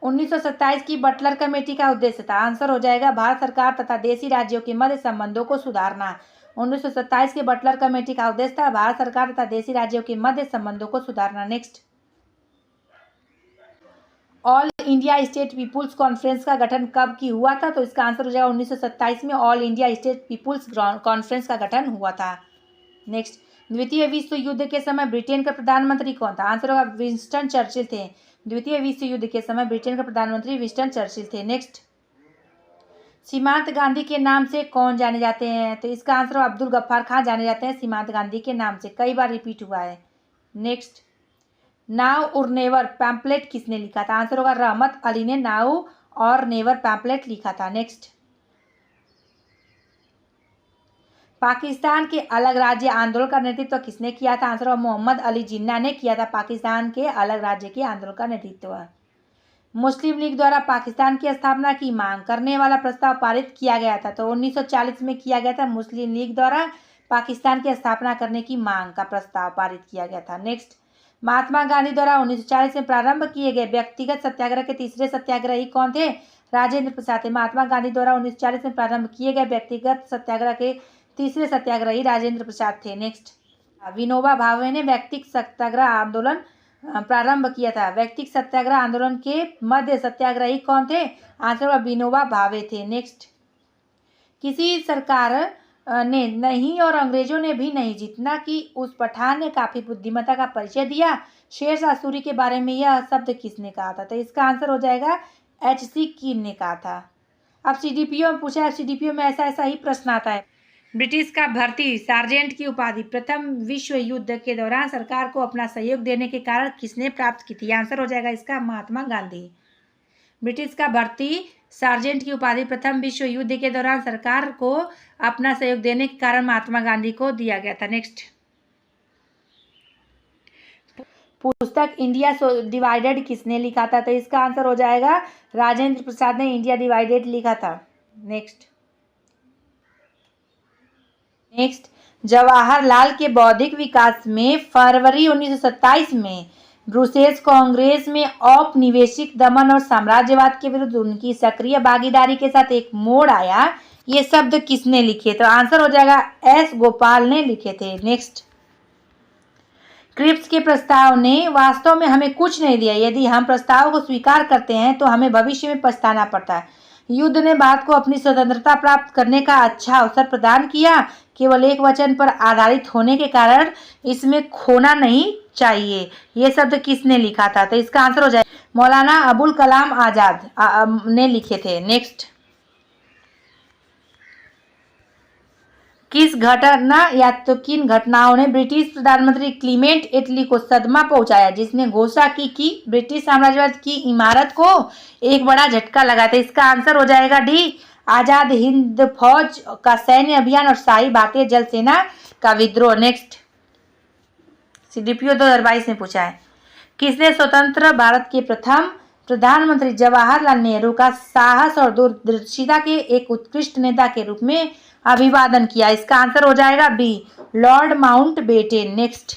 1927 की बटलर कमेटी का उद्देश्य था? आंसर हो जाएगा भारत सरकार तथा देशी राज्यों के मध्य संबंधों को सुधारना। 1927 की बटलर कमेटी का उद्देश्य था भारत सरकार तथा देशी राज्यों के मध्य संबंधों को सुधारना। Next, all India state people's conference का गठन कब की हुआ था? तो इसका आंसर हो जाएगा 1927 में all India state people's conference का गठन हुआ था। नेक्स्ट, द्वितीय विश्व युद्ध के समय ब्रिटेन का प्रधानमंत्री कौन था? आंसर होगा विंस्टन चर्चिल थे। द्वितीय विश्व युद्ध के समय ब्रिटेन का प्रधानमंत्री विंस्टन चर्चिल थे। नेक्स्ट, सीमांत गांधी के नाम से कौन जाने जाते हैं? तो इसका आंसर अब्दुल गफ्फार खान जाने जाते हैं सीमांत गांधी के नाम से, कई बार रिपीट हुआ है। नेक्स्ट, नाउ और नेवर पैम्पलेट किसने लिखा था? आंसर होगा रहमत अली ने नाउ और नेवर पैम्पलेट लिखा था। नेक्स्ट, पाकिस्तान के अलग राज्य आंदोलन का नेतृत्व किसने किया था? आंसर होगा मोहम्मद अली जिन्ना ने किया था पाकिस्तान के अलग राज्य के आंदोलन का नेतृत्व। मुस्लिम लीग द्वारा पाकिस्तान की स्थापना की मांग करने वाला प्रस्ताव पारित किया गया था, तो 1940 में किया गया था। मुस्लिम लीग द्वारा पाकिस्तान की स्थापना करने की मांग का प्रस्ताव पारित किया गया था। नेक्स्ट, महात्मा गांधी द्वारा 1940 में प्रारंभ किए गए व्यक्तिगत सत्याग्रह के तीसरे सत्याग्रही कौन थे? राजेंद्र प्रसाद थे। महात्मा गांधी द्वारा 1940 में प्रारंभ किए गए व्यक्तिगत सत्याग्रह के तीसरे सत्याग्रही राजेंद्र प्रसाद थे। नेक्स्ट, विनोबा भावे ने व्यक्तिगत सत्याग्रह आंदोलन प्रारंभ किया था। व्यक्तिगत सत्याग्रह आंदोलन के मध्य सत्याग्रही कौन थे? आंसर विनोबा भावे थे। नेक्स्ट, किसी सरकार ने नहीं और अंग्रेजों ने भी नहीं, जितना कि उस पठान ने काफी बुद्धिमत्ता का परिचय दिया। शेरशाह सूरी के बारे में यह शब्द किसने कहा था? तो इसका आंसर हो जाएगा H.C. कीन ने कहा था। अब CDPO में पूछा है, CDPO में ऐसा ही प्रश्न आता है। ब्रिटिश का भर्ती सार्जेंट की उपाधि प्रथम विश्व युद्ध के दौरान सरकार को अपना सहयोग देने के कारण किसने प्राप्त की थी? आंसर हो जाएगा इसका महात्मा गांधी। ब्रिटिश का भर्ती सार्जेंट की उपाधि प्रथम विश्व युद्ध के दौरान सरकार को अपना सहयोग देने के कारण महात्मा गांधी को दिया गया था। नेक्स्ट, पुस्तक इंडिया डिवाइडेड किसने लिखा था? तो इसका आंसर हो जाएगा राजेंद्र प्रसाद ने इंडिया डिवाइडेड लिखा था। नेक्स्ट, जवाहरलाल के बौद्धिक विकास में फरवरी 1927 में ब्रुसेल्स कांग्रेस में औपनिवेशिक दमन और साम्राज्यवाद के विरुद्ध उनकी सक्रिय भागीदारी के साथ एक मोड़ आया। ये शब्द किसने लिखे? तो आंसर हो जाएगा S. गोपाल ने लिखे थे। नेक्स्ट, क्रिप्स के प्रस्ताव ने वास्तव में हमें कुछ नहीं दिया। यदि हम प्रस्ताव को स्वीकार करते हैं तो हमें भविष्य में पछताना पड़ता है। युद्ध ने भारत को अपनी स्वतंत्रता प्राप्त करने का अच्छा अवसर प्रदान किया। केवल एक वचन पर आधारित होने के कारण इसमें खोना नहीं चाहिए। ये शब्द किसने लिखा था? तो इसका आंसर हो जाए मौलाना अबुल कलाम आजाद ने लिखे थे। नेक्स्ट, किस घटना या तो किन घटनाओं ने ब्रिटिश प्रधानमंत्री क्लीमेंट एटली को सदमा पहुंचाया, जिसने घोषणा की कि ब्रिटिश साम्राज्यवाद की इमारत को एक बड़ा झटका लगा था? इसका आंसर हो जाएगा डी, आजाद हिंद फौज का सैन्य अभियान और शाही भारतीय जल सेना का विद्रोह। नेक्स्ट, सीडीपीओ 2022 में पूछा है, किसने स्वतंत्र भारत के प्रथम प्रधानमंत्री जवाहरलाल नेहरू का साहस और दूरदर्शिता के एक उत्कृष्ट नेता के रूप में अभिवादन किया? इसका आंसर हो जाएगा बी, लॉर्ड माउंटबेटन। नेक्स्ट,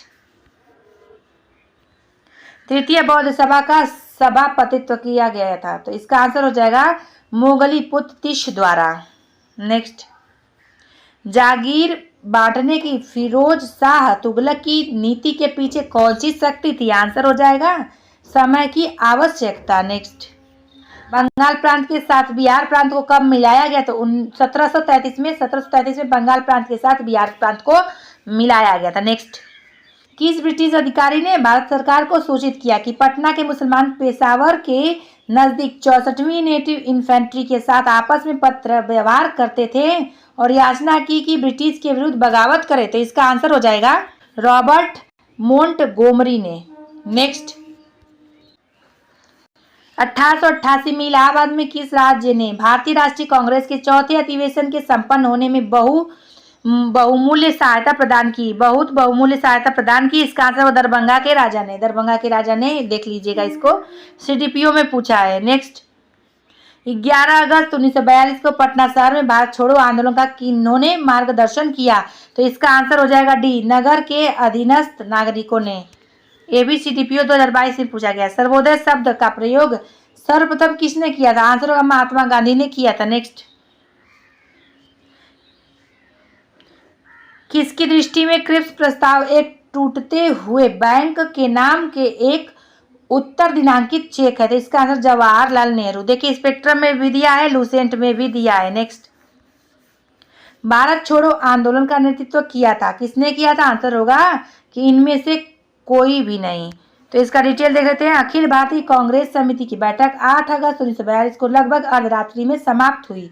तृतीय बौद्ध सभा का सभापतित्व किया गया था? तो इसका आंसर हो जाएगा मोगलीपुत्र तिश द्वारा। नेक्स्ट, जागीर बांटने की फिरोज शाह तुगलक की नीति के पीछे कौन सी शक्ति थी? आंसर हो जाएगा समय की आवश्यकता। नेक्स्ट, बंगाल प्रांत के साथ बिहार प्रांत को कब मिलाया गया? तो 1733 में बंगाल प्रांत के साथ बिहार प्रांत को मिलाया गया था। नेक्स्ट, किस ब्रिटिश अधिकारी ने भारत सरकार को सूचित किया कि पटना के मुसलमान पेशावर के नजदीक 64वीं नेटिव इन्फेंट्री के साथ आपस में पत्र व्यवहार करते थे और याचना की कि ब्रिटिश के विरुद्ध बगावत करे? तो इसका आंसर हो जाएगा रॉबर्ट मोंटगोमरी ने। नेक्स्ट, 1888 में इलाहाबाद में किस राज्य ने भारतीय राष्ट्रीय कांग्रेस के चौथे अधिवेशन के संपन्न होने में बहुमूल्य सहायता प्रदान की? बहुत बहुमूल्य सहायता प्रदान की। इसका आंसर दरभंगा के राजा ने देख लीजिएगा, इसको सीडीपीओ में पूछा है। नेक्स्ट, 11 अगस्त 1942 को पटना शहर में भारत छोड़ो आंदोलन का किन्होंने मार्गदर्शन किया? तो इसका आंसर हो जाएगा डी, नगर के अधीनस्थ नागरिकों ने। एबीसीडीपीओ 2022 में पूछा गया, सर्वोदय शब्द का प्रयोग सर्वप्रथम किसने किया था? आंसर होगा महात्मा गांधी ने किया था। नेक्स्ट, किसकी दृष्टि में क्रिप्स प्रस्ताव एक टूटते हुए बैंक के नाम के एक उत्तर दिनांकित चेक है? तो इसका आंसर जवाहरलाल नेहरू। देखिए, स्पेक्ट्रम में भी दिया है, लूसेंट में भी दिया है। नेक्स्ट, भारत छोड़ो आंदोलन का नेतृत्व किया था? किसने किया था? आंसर होगा कि इनमें से कोई भी नहीं। तो इसका डिटेल देख लेते हैं। अखिल भारतीय कांग्रेस समिति की बैठक 8 अगस्त 1942 को लगभग अर्धरात्रि में समाप्त हुई।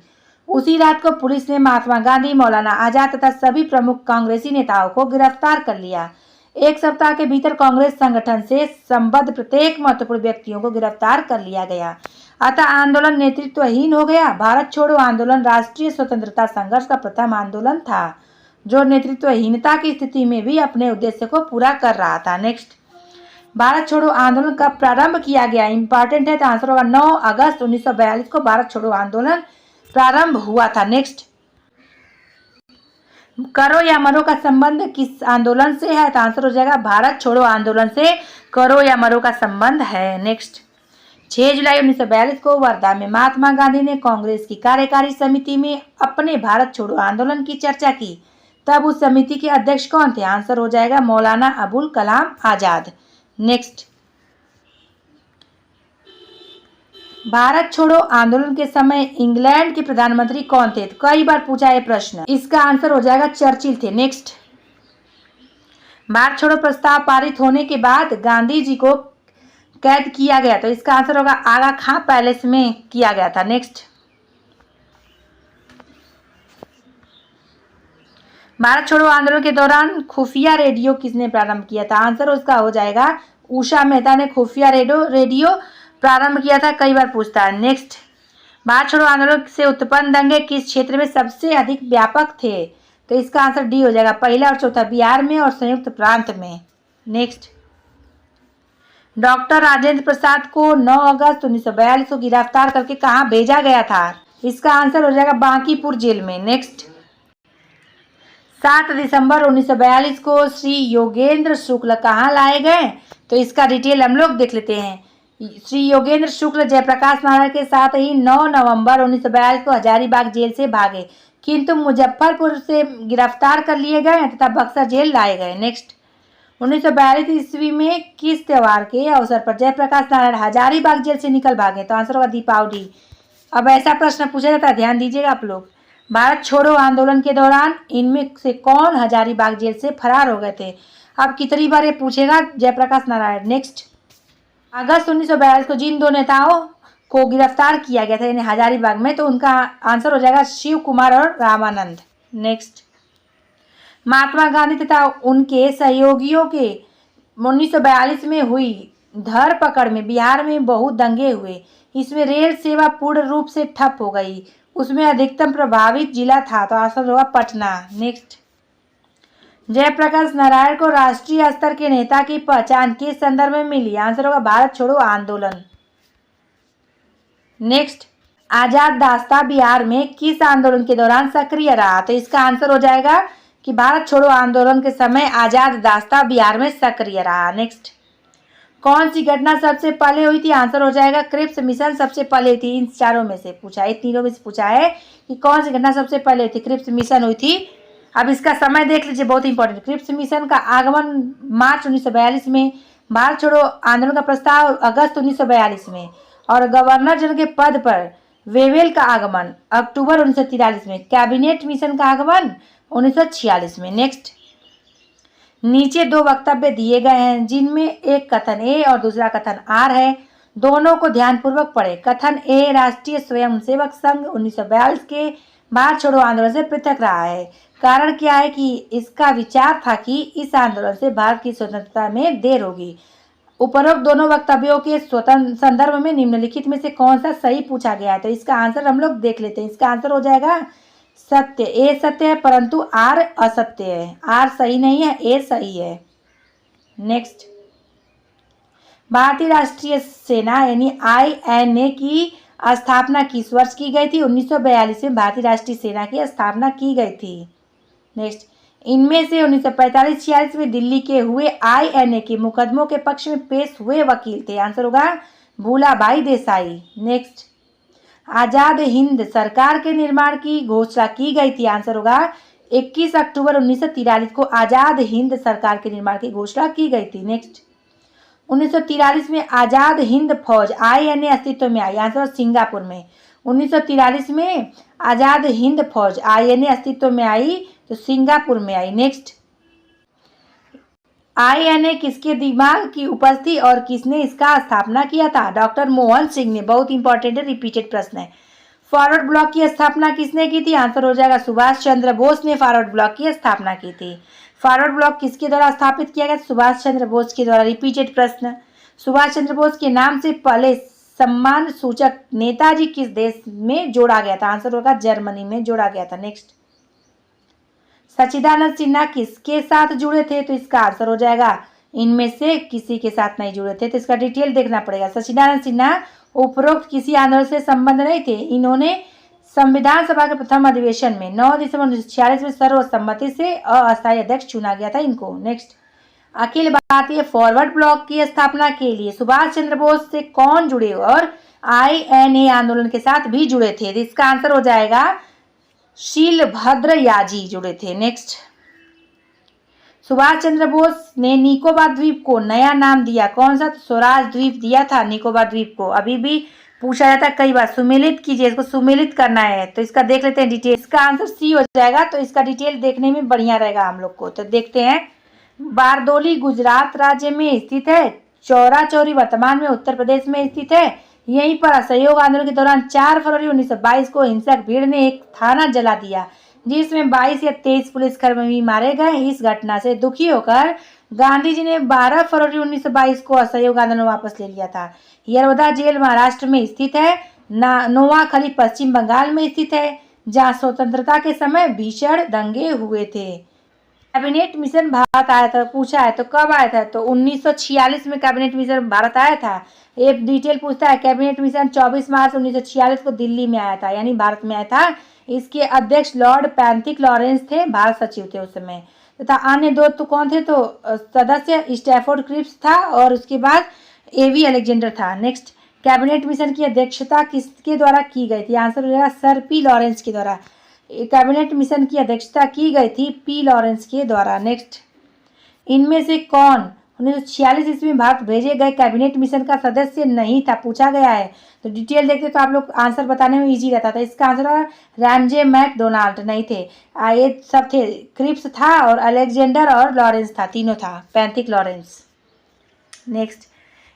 उसी रात को पुलिस ने महात्मा गांधी, मौलाना आजाद तथा सभी प्रमुख कांग्रेसी नेताओं को गिरफ्तार कर लिया। एक सप्ताह के भीतर कांग्रेस संगठन से संबद्ध प्रत्येक महत्वपूर्ण व्यक्तियों को गिरफ्तार कर लिया गया। अतः आंदोलन नेतृत्वहीन हो गया। भारत छोड़ो आंदोलन राष्ट्रीय स्वतंत्रता संघर्ष का प्रथम आंदोलन था जो नेतृत्वहीनता की स्थिति में भी अपने उद्देश्य को पूरा कर रहा था। नेक्स्ट, भारत छोड़ो आंदोलन कब प्रारंभ किया गया? इंपॉर्टेंट है, तो आंसर होगा 9 अगस्त 1942 को भारत छोड़ो आंदोलन प्रारंभ हुआ था। नेक्स्ट, करो या मरो का संबंध किस आंदोलन से है? तो आंसर हो जाएगा भारत छोड़ो आंदोलन से करो या मरो का संबंध है। नेक्स्ट, 6 जुलाई 1942 को वर्धा में महात्मा गांधी ने कांग्रेस की कार्यकारी समिति में अपने भारत छोड़ो आंदोलन की चर्चा की। तब उस समिति के अध्यक्ष कौन थे? आंसर हो जाएगा मौलाना अबुल कलाम आजाद। नेक्स्ट, भारत छोड़ो आंदोलन के समय इंग्लैंड के प्रधानमंत्री कौन थे? तो कई बार पूछा है प्रश्न, इसका आंसर हो जाएगा चर्चिल थे। नेक्स्ट, भारत छोड़ो प्रस्ताव पारित होने के बाद गांधी जी को कैद किया गया? तो इसका आंसर होगा आगा खां पैलेस में किया गया था। नेक्स्ट, भारत छोड़ो आंदोलन के दौरान खुफिया रेडियो किसने प्रारंभ किया था? आंसर उसका हो जाएगा उषा मेहता ने खुफिया रेडियो प्रारंभ किया था, कई बार पूछता है। नेक्स्ट, भारत छोड़ो आंदोलन से उत्पन्न दंगे किस क्षेत्र में सबसे अधिक व्यापक थे? तो इसका आंसर डी हो जाएगा, पहला और चौथा बिहार में और संयुक्त प्रांत में। नेक्स्ट, डॉक्टर राजेंद्र प्रसाद को 9 अगस्त 1942 को गिरफ्तार करके कहाँ भेजा गया था? इसका आंसर हो जाएगा बांकीपुर जेल में। नेक्स्ट, 7 दिसंबर 1942 को श्री योगेंद्र शुक्ल कहाँ लाए गए? तो इसका डिटेल हम लोग देख लेते हैं। श्री योगेंद्र शुक्ल जयप्रकाश नारायण के साथ ही 9 नवंबर 1942 को हजारीबाग जेल से भागे, किंतु मुजफ्फरपुर से गिरफ्तार कर लिए गए तथा बक्सर जेल लाए गए। नेक्स्ट, 1942 ईस्वी में किस त्योहार के अवसर पर जयप्रकाश नारायण हजारीबाग जेल से निकल भागे? तो आंसर होगा दीपावली। अब ऐसा प्रश्न पूछा जाता है, ध्यान दीजिएगा आप लोग। भारत छोड़ो आंदोलन के दौरान इनमें से कौन हजारीबाग जेल से फरार हो गए थे? अब कितनी बार ये पूछेगा जयप्रकाश नारायण। नेक्स्ट, अगस्त 1942 को जिन 2 नेताओं को गिरफ्तार किया गया था यानी हजारीबाग में, तो उनका आंसर हो जाएगा शिव कुमार और रामानंद। नेक्स्ट, महात्मा गांधी तथा उनके सहयोगियों के 1942 में हुई धरपकड़ में बिहार में बहुत दंगे हुए। इसमें रेल सेवा पूर्ण रूप से ठप हो गई। उसमें अधिकतम प्रभावित जिला था, तो आंसर होगा पटना। नेक्स्ट, जयप्रकाश नारायण को राष्ट्रीय स्तर के नेता की पहचान किस संदर्भ में मिली? आंसर होगा भारत छोड़ो आंदोलन। नेक्स्ट, आजाद दास्ता बिहार में किस आंदोलन के दौरान सक्रिय रहा? तो इसका आंसर हो जाएगा कि भारत छोड़ो आंदोलन के समय आजाद दास्ता बिहार में सक्रिय रहा। नेक्स्ट, कौन सी घटना सबसे पहले हुई थी? आंसर हो जाएगा क्रिप्स मिशन सबसे पहले थी। इन चारों में से पूछा है, तीनों में से पूछा है कि कौन सी घटना सबसे पहले हुई थी? क्रिप्स मिशन हुई थी। अब इसका समय देख लीजिए, बहुत इंपॉर्टेंट। क्रिप्स मिशन का आगमन मार्च 1942 में, भारत छोड़ो आंदोलन का प्रस्ताव अगस्त 1942 में, और गवर्नर जनरल के पद पर वेवेल का आगमन अक्टूबर 1943 में, कैबिनेट मिशन का आगमन 1946 में। नेक्स्ट, नीचे दो वक्तव्य दिए गए हैं जिनमें एक कथन ए और दूसरा कथन आर है। दोनों को ध्यानपूर्वक पढ़े। कथन ए, राष्ट्रीय स्वयंसेवक संघ 1942 के भारत छोड़ो आंदोलन से पृथक रहा है। कारण क्या है कि इसका विचार था कि इस आंदोलन से भारत की स्वतंत्रता में देर होगी। उपरोक्त दोनों वक्तव्यों के स्वतंत्र संदर्भ में निम्नलिखित में से कौन सा सही पूछा गया है? तो इसका आंसर हम लोग देख लेते हैं। इसका आंसर हो जाएगा सत्य। ए सत्य है परंतु आर असत्य है। आर सही नहीं है, ए सही है। नेक्स्ट, भारतीय राष्ट्रीय सेना यानी INA की स्थापना किस वर्ष की गई थी? 1942 में भारतीय राष्ट्रीय सेना की स्थापना की गई थी। नेक्स्ट, इनमें से 1945-46 में दिल्ली के हुए INA के मुकदमों के पक्ष में पेश हुए वकील थे। आंसर होगा भूलाभाई देसाई। नेक्स्ट, आजाद हिंद सरकार के निर्माण की घोषणा की गई थी। आंसर होगा 21 अक्टूबर 1943 को आजाद हिंद सरकार के निर्माण की घोषणा की गई थी। नेक्स्ट, 1943 में आजाद हिंद फौज INA अस्तित्व में आई। आंसर सिंगापुर में। 1943 में आजाद हिंद फौज INA अस्तित्व में आई, तो सिंगापुर में आई। नेक्स्ट, INA किसके दिमाग की उपज थी और किसने इसका स्थापना किया था? डॉक्टर मोहन सिंह ने। बहुत इंपॉर्टेंट है, रिपीटेड प्रश्न है। फॉरवर्ड ब्लॉक की स्थापना किसने की थी? आंसर हो जाएगा सुभाष चंद्र बोस ने फॉरवर्ड ब्लॉक की स्थापना की थी। फॉरवर्ड ब्लॉक किसके द्वारा स्थापित किया गया? सुभाष चंद्र बोस के द्वारा। रिपीटेड प्रश्न, सुभाष चंद्र बोस के नाम से पहले सम्मान सूचक नेताजी किस देश में जोड़ा गया था? आंसर होगा जर्मनी में जोड़ा गया था। नेक्स्ट, सच्चिदानंद सिन्हा किसके साथ जुड़े थे? तो इसका आंसर हो जाएगा इनमें से किसी के साथ नहीं जुड़े थे, तो इसका डिटेल देखना पड़ेगा। सच्चिदानंद सिन्हा उपरोक्त किसी आंदोलन से संबंध नहीं थे। इन्होंने संविधान सभा के प्रथम अधिवेशन में 9 दिसंबर 1946 में सर्वसम्मति से अस्थायी अध्यक्ष चुना गया था इनको। Next, Akhil Bharatiya forward block की स्थापना के लिए सुभाष चंद्र बोस से कौन जुड़े और INA आंदोलन के साथ भी जुड़े थे? तो इसका आंसर हो जाएगा शीलभद्र याजी जुड़े थे। नेक्स्ट, सुभाष चंद्र बोस ने निकोबार द्वीप को नया नाम दिया। कौन सा? तो स्वराज द्वीप दिया था निकोबार द्वीप को। अभी भी पूछा जाता है कई बार, सुमेलित कीजिए, इसको सुमेलित करना है, तो इसका देख लेते हैं डिटेल। इसका आंसर सी हो जाएगा, तो इसका डिटेल देखने में बढ़िया रहेगा हम लोग को। तो देखते हैं। बारदोली गुजरात राज्य में स्थित है। चौरा चौरी वर्तमान में उत्तर प्रदेश में स्थित है। यहीं पर असहयोग आंदोलन के दौरान 4 फरवरी 1922 को हिंसक भीड़ ने एक थाना जला दिया, जिसमें 22 या 23 पुलिसकर्मी मारे गए। इस घटना से दुखी होकर गांधी जी ने 12 फरवरी 1922 को असहयोग आंदोलन वापस ले लिया था। यरवदा जेल महाराष्ट्र में स्थित है। नोआखली पश्चिम बंगाल में स्थित है, जहां स्वतंत्रता के समय भीषण दंगे हुए थे। कैबिनेट मिशन भारत आया था, पूछा है तो कब आया था? तो 1946 में कैबिनेट मिशन भारत आया था। ये डिटेल पूछता है। कैबिनेट मिशन 24 मार्च 1946 को दिल्ली में आया था, यानी भारत में आया था। इसके अध्यक्ष लॉर्ड पैंथिक लॉरेंस थे, भारत सचिव थे उस समय। तथा अन्य दो तो कौन थे? तो सदस्य स्टैफोर्ड क्रिप्स था और उसके बाद AV अलेक्जेंडर था। नेक्स्ट, कैबिनेट मिशन की अध्यक्षता किसके द्वारा की गई थी? आंसर हो जाएगा सर P लॉरेंस के द्वारा। कैबिनेट मिशन की अध्यक्षता की गई थी P लॉरेंस के द्वारा। नेक्स्ट, इनमें से कौन 1946 ईस्वी में भारत भेजे गए कैबिनेट मिशन का सदस्य नहीं था? पूछा गया है, तो डिटेल देखते तो आप लोग आंसर बताने में इजी रहता था। इसका आंसर रैमजे मैकडोनाल्ड नहीं थे। ये सब थे, क्रिप्स था और अलेक्जेंडर और लॉरेंस था, तीनों था, पैंथिक लॉरेंस। नेक्स्ट,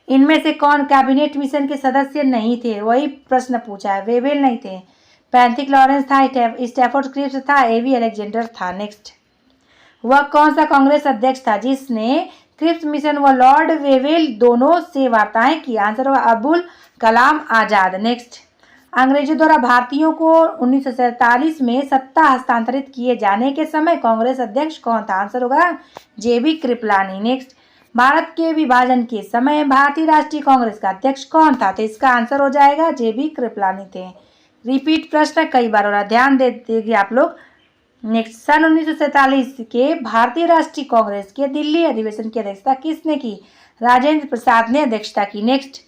इनमें से कौन कैबिनेट मिशन के सदस्य नहीं थे? वही प्रश्न पूछा है। वेवेल नहीं थे, पैंथिक लॉरेंस था, स्टैफोर्ड क्रिप्स था, AV अलेक्जेंडर था। नेक्स्ट, वह कौन सा कांग्रेस अध्यक्ष था जिसने क्रिप्स मिशन व लॉर्ड वेवेल दोनों से वार्ताएं की? आंसर होगा अबुल कलाम आजाद। नेक्स्ट, अंग्रेजों द्वारा भारतीयों को 1947 में सत्ता हस्तांतरित किए जाने के समय कांग्रेस अध्यक्ष कौन था? आंसर होगा जेबी कृपलानी। नेक्स्ट, भारत के विभाजन के समय भारतीय राष्ट्रीय कांग्रेस का अध्यक्ष कौन था? तो इसका आंसर हो जाएगा जेबी कृपलानी थे। रिपीट प्रश्न कई बार हो रहा है, ध्यान देंगे आप लोग। नेक्स्ट, सन 1947 के भारतीय राष्ट्रीय कांग्रेस के दिल्ली अधिवेशन की अध्यक्षता किसने की? राजेंद्र प्रसाद ने अध्यक्षता की। नेक्स्ट,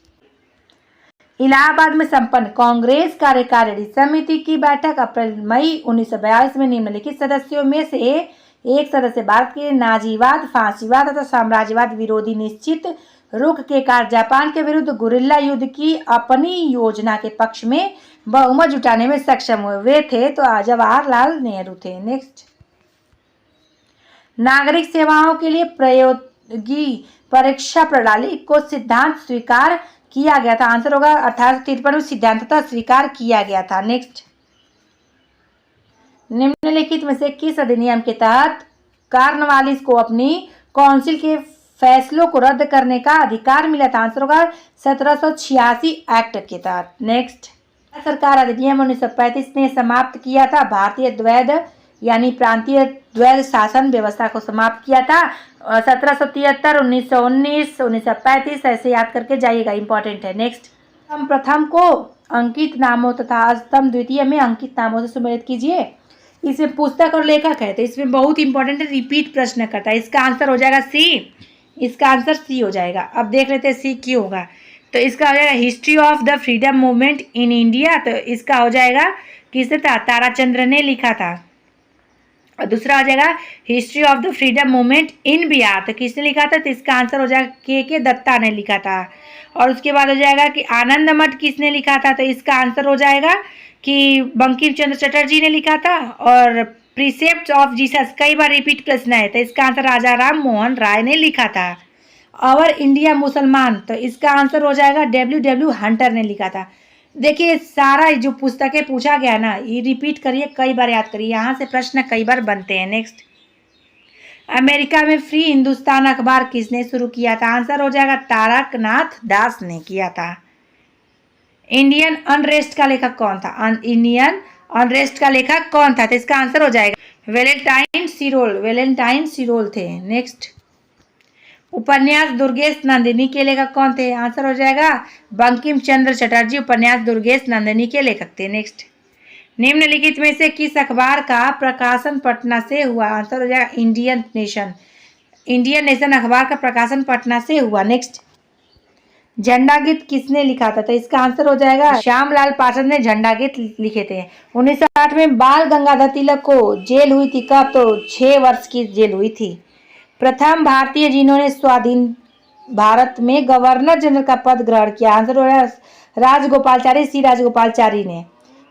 इलाहाबाद में संपन्न कांग्रेस कार्यकारिणी समिति की बैठक अप्रैल मई 1942 में निम्नलिखित सदस्यों में से एक सदस्य भारत के नाजीवाद, फांसीवाद तथा साम्राज्यवाद विरोधी निश्चित रुख के कारण जापान के विरुद्ध गुरिल्ला युद्ध की अपनी योजना के पक्ष में बहुमत जुटाने में सक्षम हुए? वे थे तो जवाहरलाल नेहरू थे। नेक्स्ट, नागरिक सेवाओं के लिए प्रयोगी परीक्षा प्रणाली को सिद्धांत स्वीकार किया गया था? आंसर होगा 1853 में सिद्धांततः स्वीकार किया गया था। नेक्स्ट, निम्नलिखित में से किस अधिनियम के तहत कॉर्नवालिस को अपनी काउंसिल के फैसलों को रद्द करने का अधिकार मिला था? आंसर होगा 1786 एक्ट के तहत। नेक्स्ट, सरकार अधिनियम 1935 ने समाप्त किया था? भारतीय द्वैध यानी प्रांतीय द्वैध शासन व्यवस्था को समाप्त किया था। 1773, 1919, 1935 ऐसे याद करके जाइएगा, इंपॉर्टेंट है। नेक्स्ट, स्तंभ प्रथम को अंकित नामों तथा स्तंभ द्वितीय में अंकित नामों से सुमेलित कीजिए। इसमें पुस्तक और लेखक है तो इसमें बहुत इंपॉर्टेंट है, रिपीट प्रश्न करता है। इसका आंसर हो जाएगा सी, इसका आंसर सी हो जाएगा। अब देख लेते हैं सी क्यों होगा। तो इसका हो जाएगा history of the freedom movement in India, तो इसका हो जाएगा किसने था? ताराचंद्र ने लिखा था। और दूसरा हो जाएगा history of the freedom movement in Bihar, तो किसने लिखा था? तो इसका आंसर हो जाएगा के दत्ता ने लिखा था। और उसके बाद हो जाएगा कि आनंद मठ किसने लिखा था? तो इसका आंसर हो जाएगा कि बंकिम चंद्र चटर्जी ने लिखा था। और प्रीसेप्ट ऑफ जीसस कई बार रिपीट प्रश्न है, तो इसका आंसर राजा राम मोहन राय ने लिखा था। और इंडिया मुसलमान, तो इसका आंसर हो जाएगा W हंटर ने लिखा था। देखिए सारा जो पुस्तकें पूछा गया ना, ये रिपीट करिए, कई बार याद करिए, यहाँ से प्रश्न कई बार बनते हैं। नेक्स्ट, अमेरिका में फ्री हिंदुस्तान अखबार किसने शुरू किया था? आंसर हो जाएगा तारकनाथ दास ने किया था। इंडियन अनरेस्ट का लेखक कौन था? इंडियन अनरेस्ट का लेखक कौन था? तो इसका आंसर हो जाएगा वेलेंटाइन सिरोल थे। नेक्स्ट, उपन्यास दुर्गेश नंदिनी के लेखक कौन थे? आंसर हो जाएगा बंकिम चंद्र चटर्जी उपन्यास दुर्गेश नंदिनी के लेखक थे। नेक्स्ट, निम्नलिखित में से किस अखबार का प्रकाशन पटना से हुआ? आंसर हो जाएगा इंडियन नेशन अखबार का प्रकाशन पटना से हुआ। नेक्स्ट, झंडा गीत किसने लिखा था? तो इसका आंसर हो जाएगा श्यामलाल पाठक ने झंडा गीत लिखे थे। 1908 में बाल गंगाधर तिलक को जेल हुई थी, कब? तो 6 वर्ष की जेल हुई थी। प्रथम भारतीय जिन्होंने स्वाधीन भारत में गवर्नर जनरल का पद ग्रहण किया? आंसर हो रहा है राजगोपालचारी, सी राजगोपालचारी ने।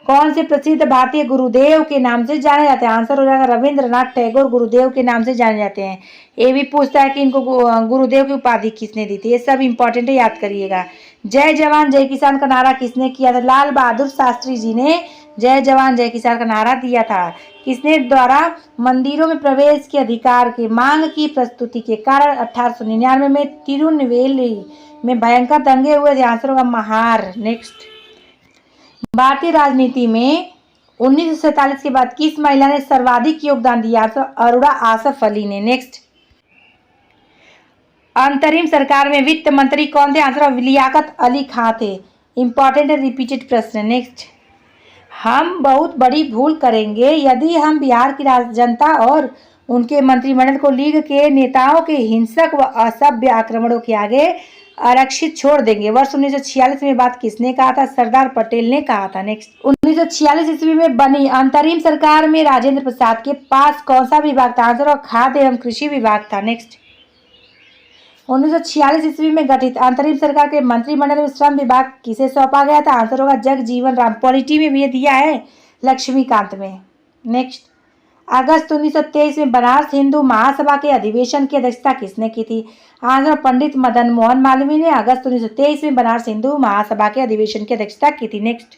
कौन से प्रसिद्ध भारतीय गुरुदेव के नाम से जाने जाते हैं? आंसर हो जाएगा रविंद्रनाथ टैगोर गुरुदेव के नाम से जाने जाते हैं। ये भी पूछता है कि इनको गुरुदेव की उपाधि किसने दी थी, ये सब इंपॉर्टेंट है, याद करिएगा। जय जवान जय किसान का नारा किसने किया था? लाल बहादुर शास्त्री जी ने जय जवान जय किसान का नारा दिया था। किसने द्वारा मंदिरों में प्रवेश के अधिकार की मांग की प्रस्तुति के कारण 1899 में तिरुनेलवेली में भयंकर दंगे हुए थे? आंसर होगा महार। नेक्स्ट, भारतीय राजनीति में 1947 के बाद किस महिला ने सर्वाधिक योगदान दिया? तो अरुणा आसफ अली ने। नेक्स्ट, अंतरिम सरकार में वित्त मंत्री कौन थे? आंसर लियाकत अली खां थे। इंपॉर्टेंट है, रिपीटेड प्रश्न। नेक्स्ट, हम बहुत बड़ी भूल करेंगे यदि हम बिहार की जनता और उनके मंत्रिमंडल को लीग के नेताओं के हिंसक व असभ्य आक्रमणों के आगे आरक्षित छोड़ देंगे। वर्ष 1946 में बात किसने कहा था? सरदार पटेल ने कहा था। नेक्स्ट, 1946 ईस्वी में बनी अंतरिम सरकार में राजेंद्र प्रसाद के पास कौन सा विभाग था? आंसर खाद्य एवं कृषि विभाग था। नेक्स्ट, 1946 ईस्वी में गठित अंतरिम सरकार के मंत्रिमंडल में श्रम विभाग किसे सौंपा गया था? आंसर होगा जगजीवन राम। पॉलिटी में भी दिया है लक्ष्मीकांत में। नेक्स्ट, अगस्त 1923 में बनारस हिंदू महासभा के अधिवेशन की अध्यक्षता किसने की थी? आंसर पंडित मदन मोहन मालवीय ने अगस्त 1923 में बनारस हिंदू महासभा के अधिवेशन की अध्यक्षता की थी। नेक्स्ट,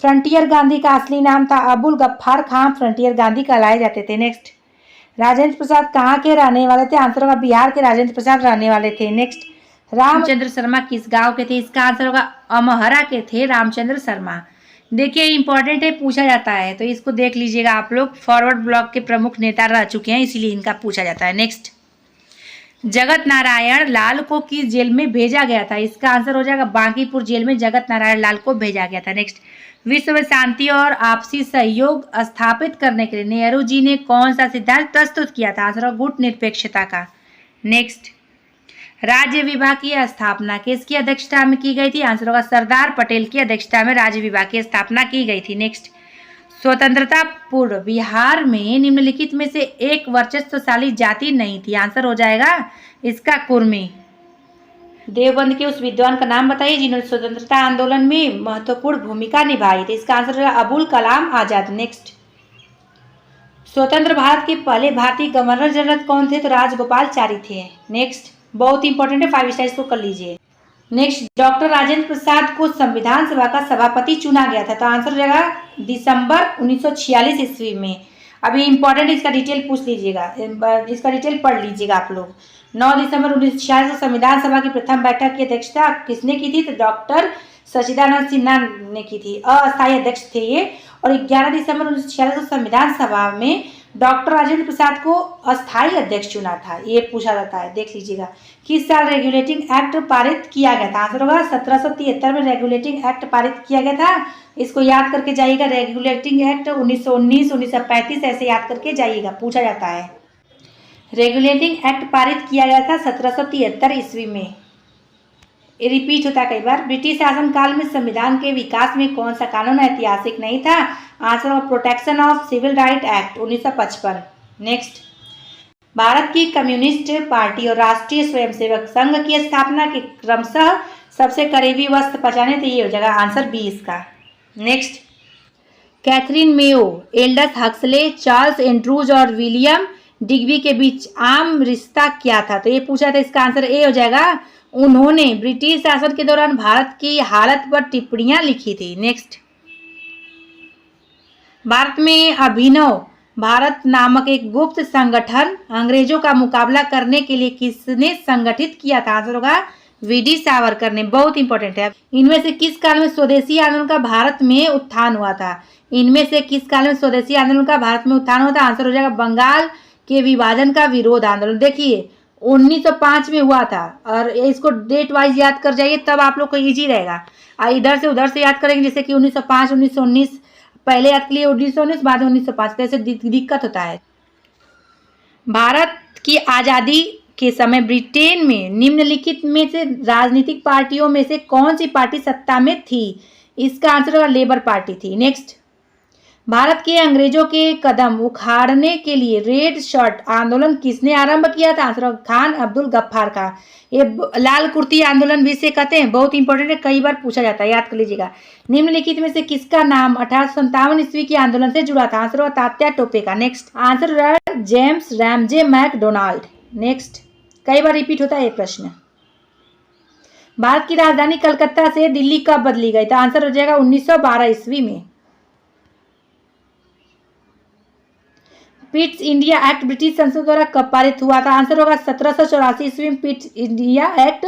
फ्रंटियर गांधी का असली नाम था अबुल गफ्फार खां फ्रंटियर गांधी कहलाए जाते थे। नेक्स्ट, राजेंद्र प्रसाद कहाँ के रहने वाले थे? आंसर होगा बिहार के राजेंद्र प्रसाद रहने वाले थे। नेक्स्ट, रामचंद्र शर्मा किस गांव के थे? इसका आंसर होगा अमहरा के थे रामचंद्र शर्मा। देखिए इंपॉर्टेंट है, पूछा जाता है तो इसको देख लीजिएगा आप लोग। फॉरवर्ड ब्लॉक के प्रमुख नेता रह चुके हैं, इसीलिए इनका पूछा जाता है। नेक्स्ट, जगत नारायण लाल को किस जेल में भेजा गया था? इसका आंसर हो जाएगा बांकीपुर जेल में जगत नारायण लाल को भेजा गया था। नेक्स्ट, विश्व में शांति और आपसी सहयोग स्थापित करने के लिए नेहरू जी ने कौन सा सिद्धांत प्रस्तुत किया था? आंसर होगा गुट निरपेक्षता का। नेक्स्ट, राज्य विभाग की स्थापना किसकी अध्यक्षता में की गई थी? आंसर होगा सरदार पटेल की अध्यक्षता में राज्य विभाग की स्थापना की गई थी। नेक्स्ट, स्वतंत्रता पूर्व बिहार में निम्नलिखित में से एक वर्चस्वशाली जाति नहीं थी। आंसर हो जाएगा इसका कुर्मी। देवबंद के उस विद्वान का नाम बताइए जिन्होंने स्वतंत्रता आंदोलन में महत्वपूर्ण भूमिका निभाई थी। इसका आंसर होगा अबुल कलाम आजाद। नेक्स्ट, स्वतंत्र भारत के पहले भारतीय गवर्नर जनरल कौन थे? तो राजगोपालचारी थे। नेक्स्ट, बहुत इंपॉर्टेंट है, 5 स्टार इसको कर लीजिए। नेक्स्ट, डॉक्टर राजेंद्र प्रसाद को संविधान सभा का सभापति चुना गया था। तो आंसर हो जाएगा दिसंबर 1946 ईस्वी में। अभी इंपॉर्टेंट इसका डिटेल पूछ लीजिएगा, इसका डिटेल पढ़ लीजिएगा आप लोग। 9 दिसंबर 1946 को संविधान सभा की प्रथम बैठक की अध्यक्षता किसने की थी? तो डॉक्टर सचिदानंद सिन्हा ने की थी, अस्थायी अध्यक्ष थे ये। और 11 दिसंबर 1946 को संविधान सभा में डॉक्टर राजेंद्र प्रसाद को अस्थायी अध्यक्ष चुना था। ये पूछा जाता है, देख लीजिएगा। किस साल रेगुलेटिंग एक्ट पारित किया गया था? आंसर होगा 1773 में रेगुलेटिंग एक्ट पारित किया गया था। इसको याद करके जाइएगा, रेगुलेटिंग एक्ट 1919, 1935 ऐसे याद करके जाइएगा, पूछा जाता है। रेगुलेटिंग एक्ट पारित किया गया था 1773 ईस्वी में। ये रिपीट होता है कई बार। ब्रिटिश शासनकाल में संविधान के विकास में कौन सा कानून ऐतिहासिक नहीं था? आंसर होगा protection of civil right act 1955। Next, Bharat की कम्युनिस्ट पार्टी और राष्ट्रीय स्वयंसेवक संघ की स्थापना के क्रमशः सबसे करीबी वस्त पहचाने तो ये हो जाएगा आंसर बी इसका। Next, Catherine Mayo, Aldous Huxley, Charles Andrews और विलियम डिग्बी के बीच आम रिश्ता क्या था? तो ये पूछा था, इसका आंसर ए हो जाएगा। उन्होंने ब्रिटिश शासन के दौरान भारत की हालत पर टिप्पणियां लिखी थी। नेक्स्ट, भारत में अभिनव भारत नामक एक गुप्त संगठन अंग्रेजों का मुकाबला करने के लिए किसने संगठित किया था? आंसर होगा वीडी सावरकर ने। बहुत इंपॉर्टेंट है। इनमें से किस काल में स्वदेशी आंदोलन का भारत में उत्थान हुआ था? इनमें से किस काल में स्वदेशी आंदोलन का भारत में उत्थान हुआ था? आंसर हो जाएगा बंगाल के विभाजन का विरोध आंदोलन। देखिए 1905 में हुआ था, और इसको डेट वाइज याद कर जाइए, तब आप लोग को इजी रहेगा। इधर से उधर से याद करेंगे, जैसे कि 1905, 1919 पहले याद के लिए 1919, बाद में 1905, तो ऐसे दिक्कत होता है। भारत की आज़ादी के समय ब्रिटेन में निम्नलिखित में से राजनीतिक पार्टियों में से कौन सी पार्टी सत्ता में थी? इसका आंसर होगा लेबर पार्टी थी। नेक्स्ट, भारत के अंग्रेजों के कदम उखाड़ने के लिए रेड शर्ट आंदोलन किसने आरंभ किया था? आंसर खान अब्दुल गफ्फार का। ये लाल कुर्ती आंदोलन भी इसे कहते हैं, बहुत इंपॉर्टेंट है, कई बार पूछा जाता है, याद कर लीजिएगा। निम्नलिखित में से किसका नाम 1857 ईस्वी के आंदोलन से जुड़ा था? आंसर तात्या टोपे का। Next, answer James Ramsay MacDonald. Next, कई बार रिपीट होता है ये प्रश्न। भारत की राजधानी कलकत्ता से दिल्ली कब बदली गई? तो आंसर हो जाएगा 1912 ईस्वी में। पिट्स इंडिया एक्ट ब्रिटिश संसद द्वारा कब पारित हुआ था? आंसर होगा 1784 ईस्वी में पिट्स इंडिया एक्ट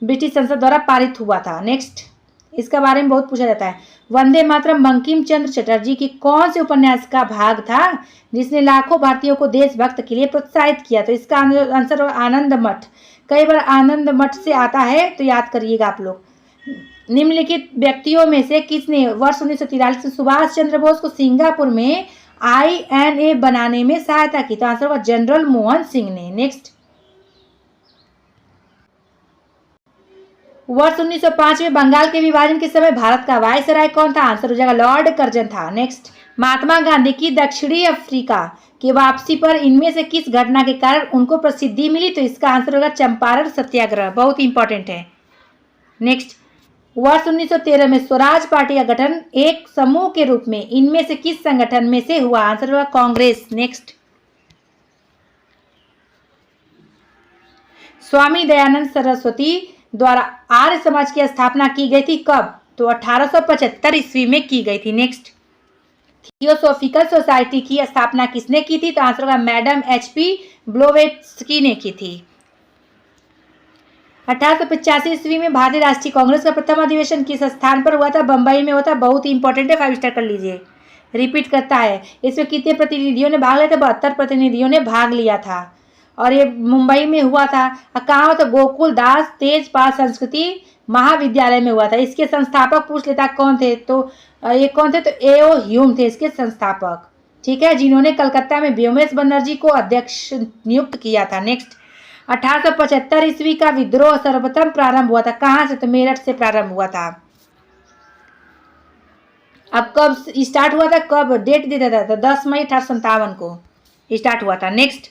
ब्रिटिश संसद द्वारा पारित हुआ था। नेक्स्ट, इसका बारे में बहुत पूछा जाता है। वंदे मातरम बंकिम चंद्र चटर्जी की कौन से उपन्यास का भाग था जिसने लाखों भारतीयों को देशभक्त के लिए प्रोत्साहित किया? तो इसका आंसर होगा आनंद मठ। कई बार आनंद मठ से आता है, तो याद करिएगा आप लोग। निम्नलिखित व्यक्तियों में से किसने वर्ष 1943 में सुभाष चंद्र बोस को सिंगापुर में INA बनाने में सहायता की? तो आंसर होगा जनरल मोहन सिंह ने। नेक्स्ट, वर्ष 1905 में बंगाल के विभाजन के समय भारत का वायसराय कौन था? आंसर हो जाएगा लॉर्ड कर्जन था। नेक्स्ट, महात्मा गांधी की दक्षिणी अफ्रीका की वापसी पर इनमें से किस घटना के कारण उनको प्रसिद्धि मिली? तो इसका आंसर होगा चंपारण सत्याग्रह। बहुत इंपॉर्टेंट है। नेक्स्ट, वर्ष 1913 में स्वराज पार्टी का गठन एक समूह के रूप में इनमें से किस संगठन में से हुआ? आंसर होगा कांग्रेस। नेक्स्ट, स्वामी दयानंद सरस्वती द्वारा आर्य समाज की स्थापना की गई थी कब? तो 1875 ईस्वी में की गई थी। नेक्स्ट, थियोसॉफिकल सोसाइटी की स्थापना किसने की थी? तो आंसर होगा मैडम HP ब्लोवेट्स्की ने की थी। 1885 ईस्वी में भारतीय राष्ट्रीय कांग्रेस का प्रथम अधिवेशन किस स्थान पर हुआ था? बंबई में होता। बहुत ही इंपॉर्टेंट है, 5 स्टार कर लीजिए। रिपीट करता है। इसमें कितने प्रतिनिधियों ने भाग लिया था? 72 प्रतिनिधियों ने भाग लिया था और ये मुंबई में हुआ था। कहाँ हुआ था? गोकुल दास तेजपाल संस्कृति महाविद्यालय में हुआ था। इसके संस्थापक पूछ लेता कौन थे, तो ये कौन थे? तो A.O. ह्यूम थे इसके संस्थापक, ठीक है, जिन्होंने कलकत्ता में व्योमेश बनर्जी को अध्यक्ष नियुक्त किया था। नेक्स्ट, 1875 ईस्वी का विद्रोह सर्वप्रथम प्रारंभ हुआ था कहाँ से? तो मेरठ से प्रारंभ हुआ था। अब कब स्टार्ट हुआ था, कब डेट दे देता था? 10 मई 1857 को स्टार्ट हुआ था। नेक्स्ट,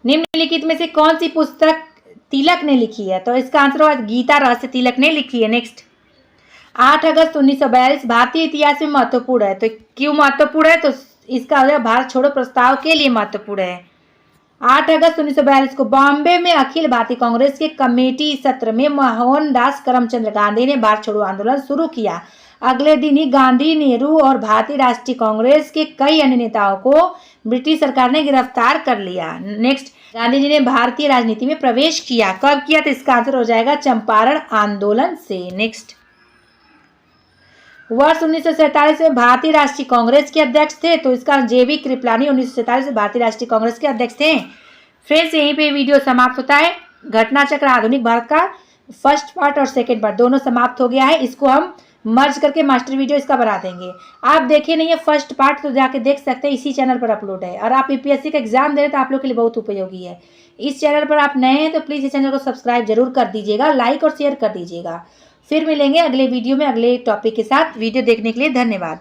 निम्नलिखित में से कौन सी पुस्तक तिलक ने लिखी है? तो इसका आंसर होगा गीता रहस्य तिलक ने लिखी है। नेक्स्ट, 8 अगस्त 1942 भारतीय इतिहास में महत्वपूर्ण है। तो क्यों महत्वपूर्ण है? तो इसका हो जाएगा भारत छोड़ो प्रस्ताव के लिए महत्वपूर्ण है। 8 अगस्त 1942 को बॉम्बे में अखिल भारतीय कांग्रेस के कमेटी सत्र में मोहनदास करमचंद गांधी ने भारत छोड़ो आंदोलन शुरू किया। अगले दिन ही गांधी, नेहरू और भारतीय राष्ट्रीय कांग्रेस के कई अन्य नेताओं को ब्रिटिश सरकार ने गिरफ्तार कर लिया। नेक्स्ट, गांधी जी ने भारतीय राजनीति में प्रवेश किया। कब किया? तो इसका आंसर हो जाएगा चंपारण आंदोलन से। नेक्स्ट, वर्ष 1947 में भारतीय राष्ट्रीय कांग्रेस के अध्यक्ष थे। तो इसका JB कृपलानी 1947 में भारतीय राष्ट्रीय कांग्रेस के अध्यक्ष थे। फ्रेंड्स, यहीं पे वीडियो समाप्त होता है। घटना चक्र आधुनिक भारत का फर्स्ट पार्ट और सेकंड पार्ट दोनों समाप्त हो गया है। इसको हम मर्ज करके मास्टर वीडियो इसका बना देंगे। आप देखे नहीं है फर्स्ट पार्ट तो जाके देख सकते हैं, इसी चैनल पर अपलोड है। और आप UPSC का एग्जाम दे रहे तो आप लोग के लिए बहुत उपयोगी है। इस चैनल पर आप नए हैं तो प्लीज़ इस चैनल को सब्सक्राइब जरूर कर दीजिएगा, लाइक और शेयर कर दीजिएगा। फिर मिलेंगे अगले वीडियो में अगले टॉपिक के साथ। वीडियो देखने के लिए धन्यवाद।